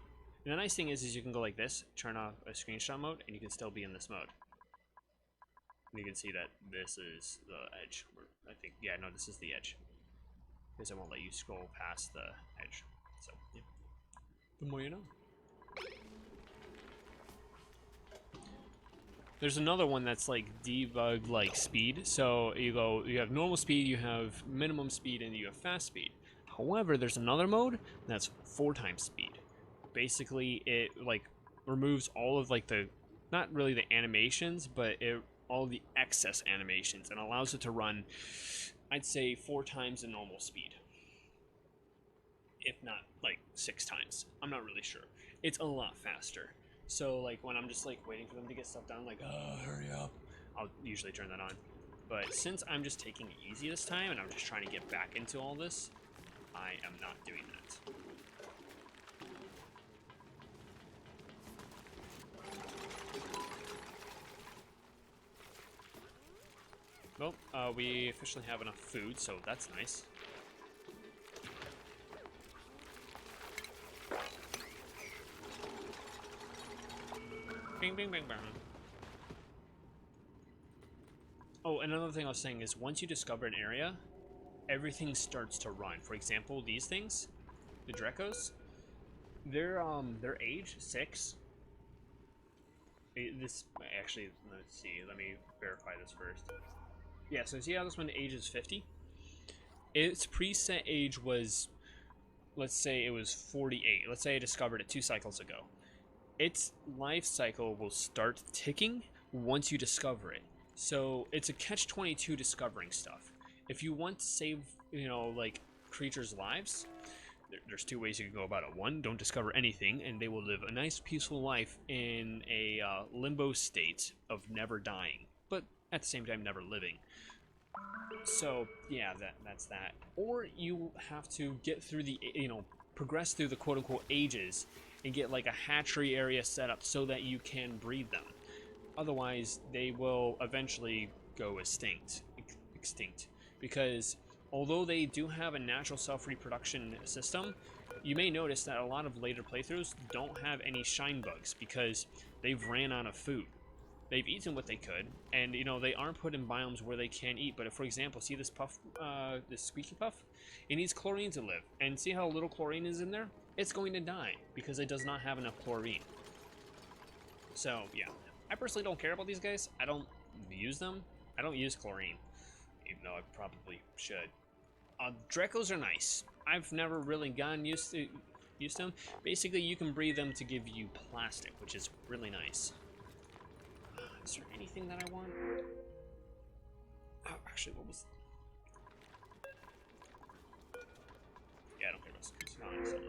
And the nice thing is you can go like this, turn off a screenshot mode, and you can still be in this mode. And you can see that this is the edge. I think, yeah, no, this is the edge. Because I won't let you scroll past the edge. So, yeah. The more you know. There's another one that's like debug like speed. So you have normal speed, you have minimum speed, and you have fast speed. However, there's another mode that's 4 times speed. Basically, it like removes all of like the, not really the animations, but all the excess animations, and allows it to run, I'd say 4 times the normal speed, if not like 6 times. I'm not really sure. It's a lot faster. So like when I'm just like waiting for them to get stuff done, like, oh, hurry up, I'll usually turn that on. But since I'm just taking it easy this time and I'm just trying to get back into all this, I am not doing that. Well, we officially have enough food, so that's nice. Bing, bing, bing, bang. Oh, another thing I was saying is once you discover an area, everything starts to run. For example, these things, the Drecos, their age 6. This actually, let's see. Let me verify this first. Yeah, so see how this one ages 50? Its preset age was, let's say it was 48. Let's say I discovered it 2 cycles ago. Its life cycle will start ticking once you discover it. So it's a catch-22 discovering stuff. If you want to save, you know, like creatures' lives, there's 2 ways you can go about it. 1, don't discover anything, and they will live a nice, peaceful life in a limbo state of never dying, but at the same time never living. So yeah, that's that. Or you have to get through the, you know, progress through the quote-unquote ages and get like a hatchery area set up so that you can breed them. Otherwise, they will eventually go extinct. Because although they do have a natural self-reproduction system, you may notice that a lot of later playthroughs don't have any shine bugs because they've ran out of food. They've eaten what they could, and you know they aren't put in biomes where they can eat. But if, for example, see this puff, this squeaky puff, it needs chlorine to live, and see how little chlorine is in there? It's going to die because it does not have enough chlorine. So yeah, I personally don't care about these guys. I don't use them. I don't use chlorine, even though I probably should. Drecos are nice. I've never really gotten used to them. Basically, you can breed them to give you plastic, which is really nice. Is there anything that I want? Oh, actually, what was... Yeah, I don't care about skins. No, it's not.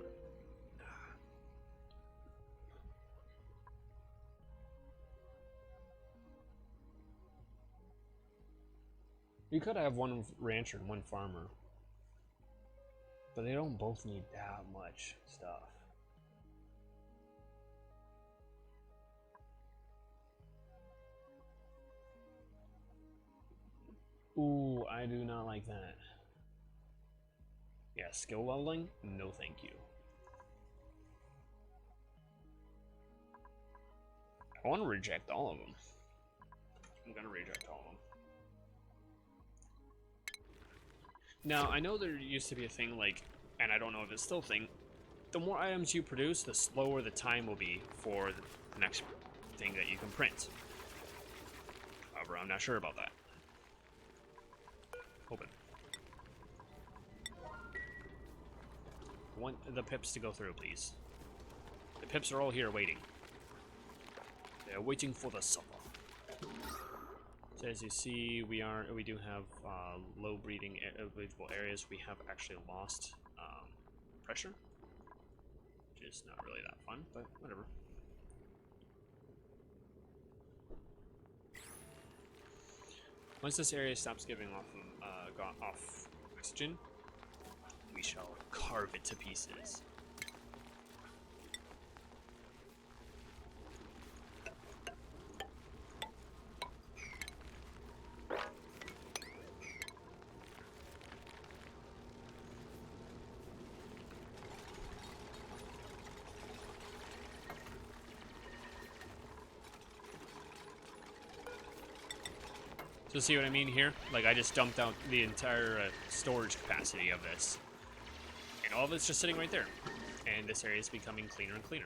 You could have one rancher and one farmer, but they don't both need that much stuff. Ooh, I do not like that. Yeah, skill leveling? No thank you. I want to reject all of them. I'm gonna reject all of them. Now, I know there used to be a thing like, and I don't know if it's still a thing, the more items you produce, the slower the time will be for the next thing that you can print. However, I'm not sure about that. Open. I want the pips to go through, please. The pips are all here waiting. They're waiting for the supper. So as you see, we do have low breeding breathable areas. We have actually lost pressure, which is not really that fun, but whatever. Once this area stops giving off oxygen, we shall carve it to pieces. So see what I mean here? Like, I just dumped out the entire storage capacity of this. And all of it's just sitting right there. And this area is becoming cleaner and cleaner.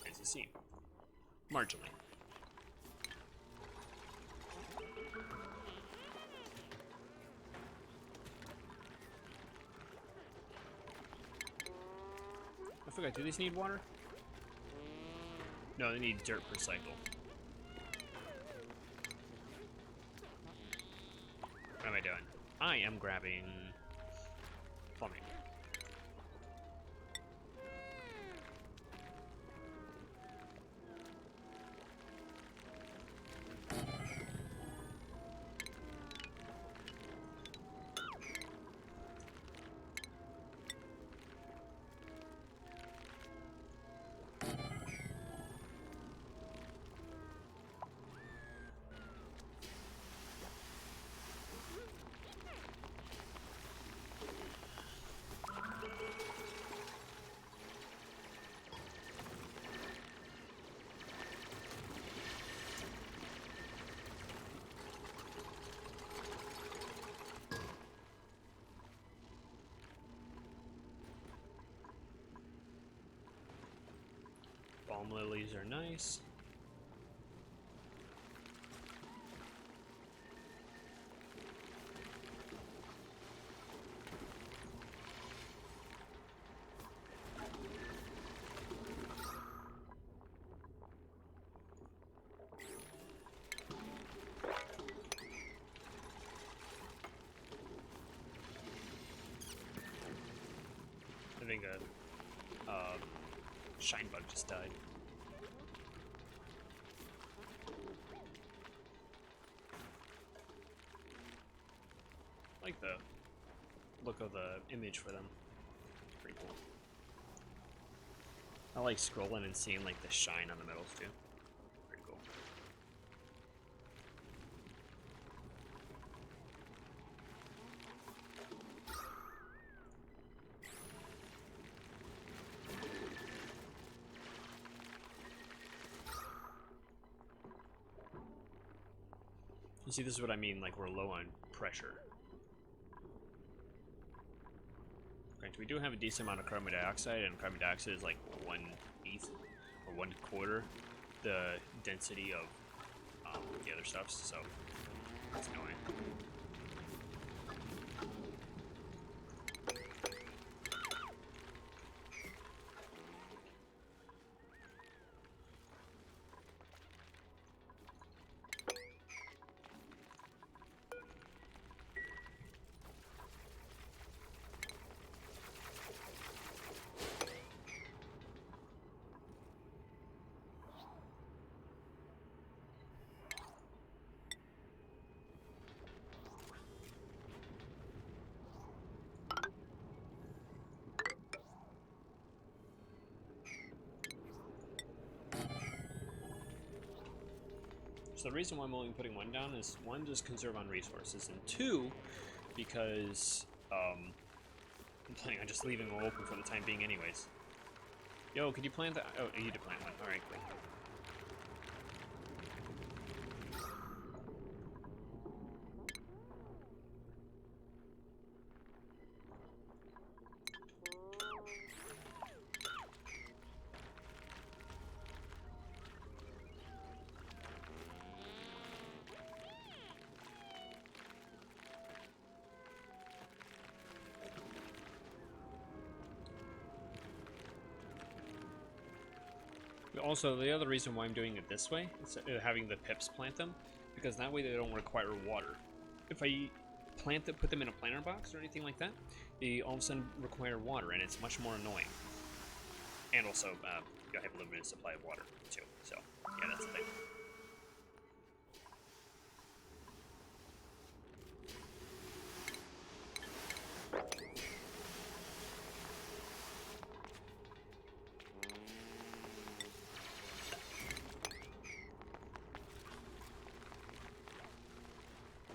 As you see. Marginally. forgot, do these need water? No, they need dirt per cycle. What am I doing? I am grabbing plumbing. Balm lilies are nice. I think a shine bug just died. I like the look of the image for them. It's pretty cool. I like scrolling and seeing like the shine on the metals too. Pretty cool. You see, this is what I mean, like we're low on pressure. Granted, we do have a decent amount of carbon dioxide, and carbon dioxide is like 1/8 or 1/4 the density of the other stuff, so it's annoying. So the reason why I'm only putting one down is, one, just conserve on resources, and two, because I'm planning on just leaving them open for the time being anyways. Yo, could you plant that? Oh, you need to plant one. Alright, cool. Also, the other reason why I'm doing it this way, instead of having the pips plant them, because that way they don't require water. If I put them in a planter box or anything like that, they all of a sudden require water, and it's much more annoying. And also, you have a limited supply of water, too. So, yeah, that's the thing.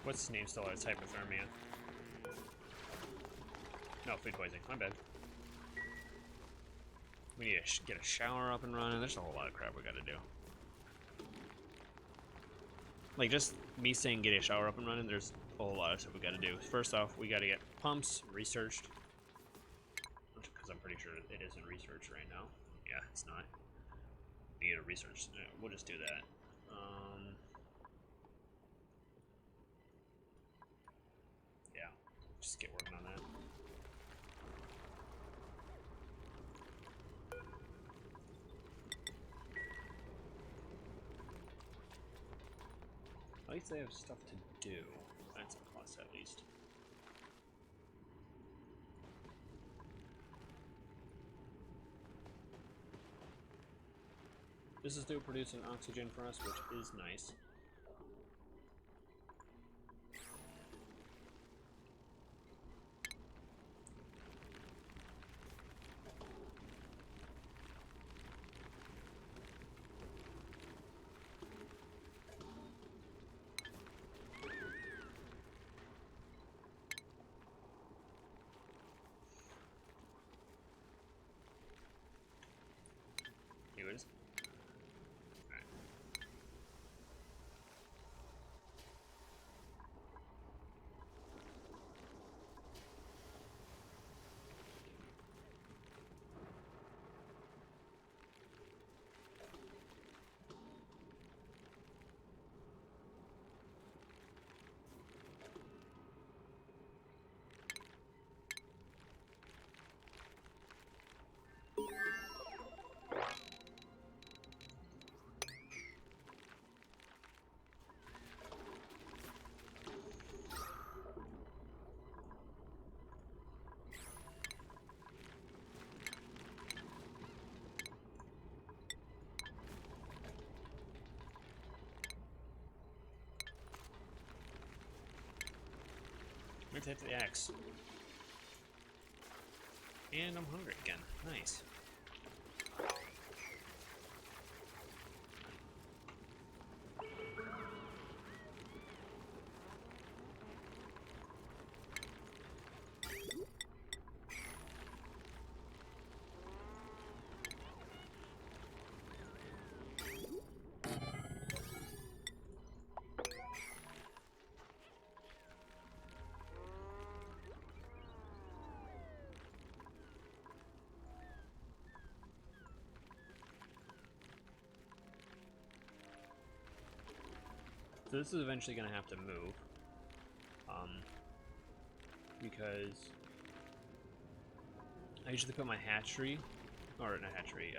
What's his name still has hypothermia? No, food poisoning. My bad. We need to get a shower up and running. There's a whole lot of crap we gotta do. Like, just me saying get a shower up and running, there's a whole lot of stuff we gotta do. First off, we gotta get pumps researched. Because I'm pretty sure it isn't researched right now. Yeah, it's not. We need to research. We'll just do that. Yeah, just get working on that. At least they have stuff to do. That's a plus, at least. This is still producing oxygen for us, which is nice. Anyways. Alright. I'm gonna hit the X. And I'm hungry again. Nice. So this is eventually going to have to move, because I usually put my hatchery, or not hatchery,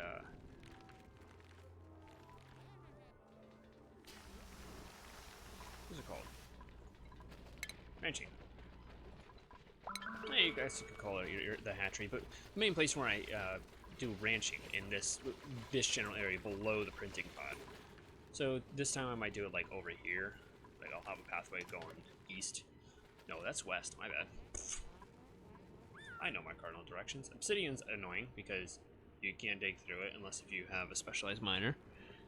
what's it called? Ranching. Yeah, you guys could call it the hatchery, but the main place where I do ranching in this general area below the printing pod. So this time I might do it like over here. Like I'll have a pathway going east. No, that's west, my bad. I know my cardinal directions. Obsidian's annoying because you can't dig through it unless if you have a specialized miner.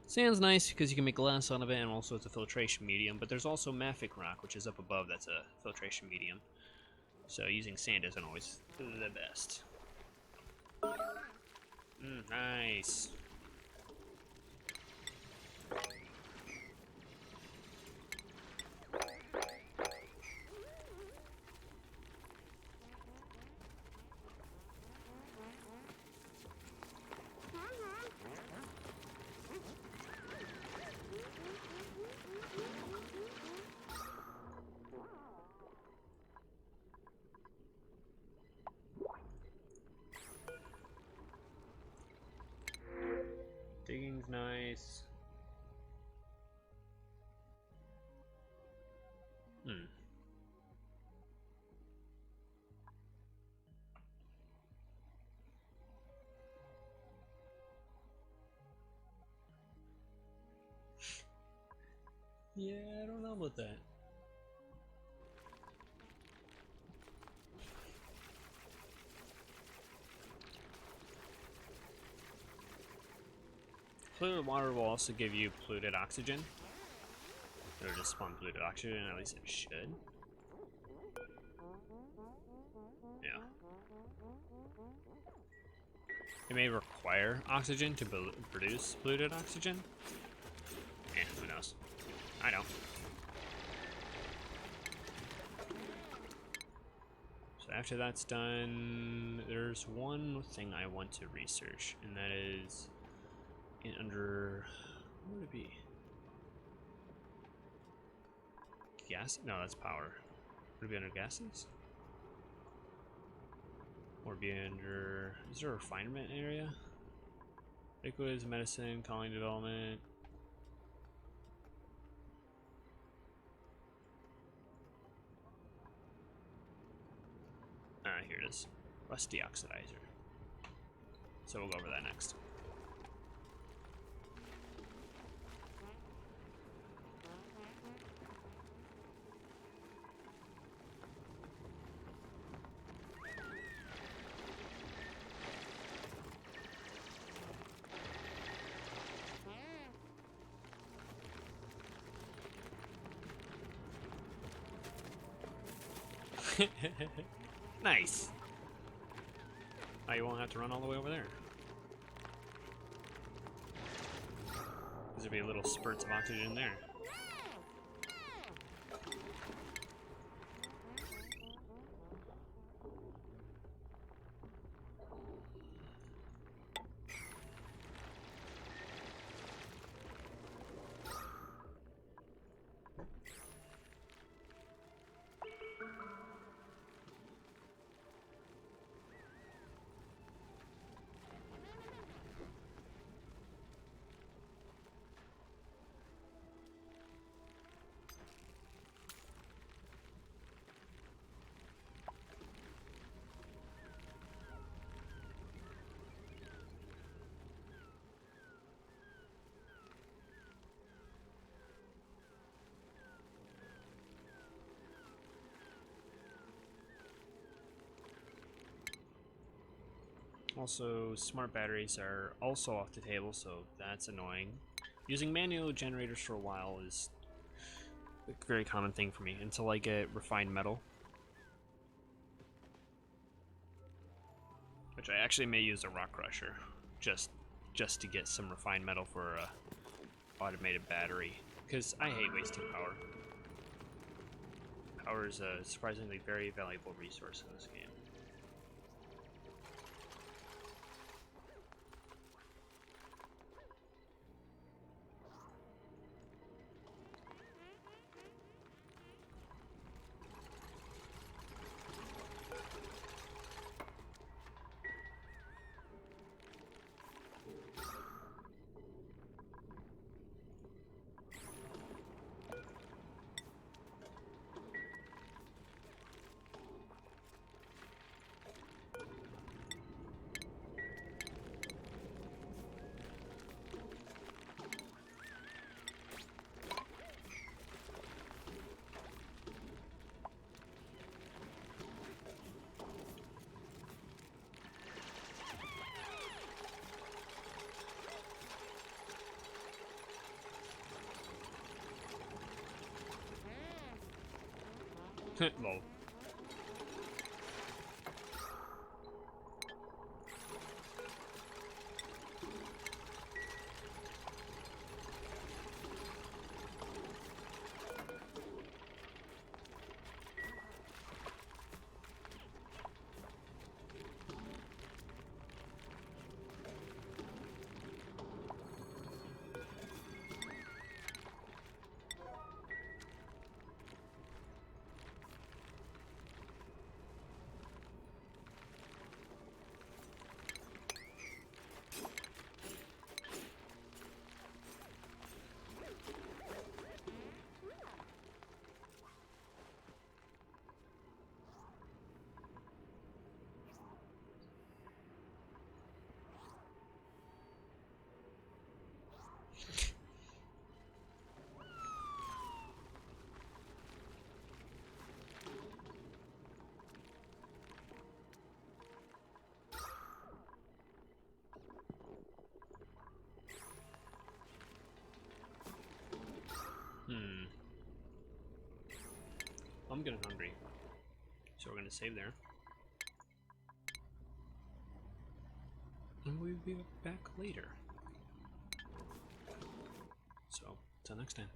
Sand's nice because you can make glass out of it, and also it's a filtration medium, but there's also mafic rock, which is up above, that's a filtration medium. So using sand isn't always the best. Nice. Digging's nice. Yeah, I don't know about that. Polluted water will also give you polluted oxygen. It'll just spawn polluted oxygen, at least it should. Yeah. It may require oxygen to produce polluted oxygen. Yeah, who knows? I know. So after that's done, there's one thing I want to research, and that is under, what would it be? Gas? No, that's power. Would it be under gases? Or be under, is there a refinement area? Liquids, medicine, colony development. here it is. Rust deoxidizer. So we'll go over that next. Nice. Now you won't have to run all the way over there. There'll be little spurts of oxygen there. Also, smart batteries are also off the table, so that's annoying. Using manual generators for a while is a very common thing for me until I get refined metal. Which I actually may use a rock crusher just to get some refined metal for a automated battery, because I hate wasting power. Power is a surprisingly very valuable resource in this game. Lol. I'm getting hungry, so we're gonna save there. And we'll be back later. So, till next time.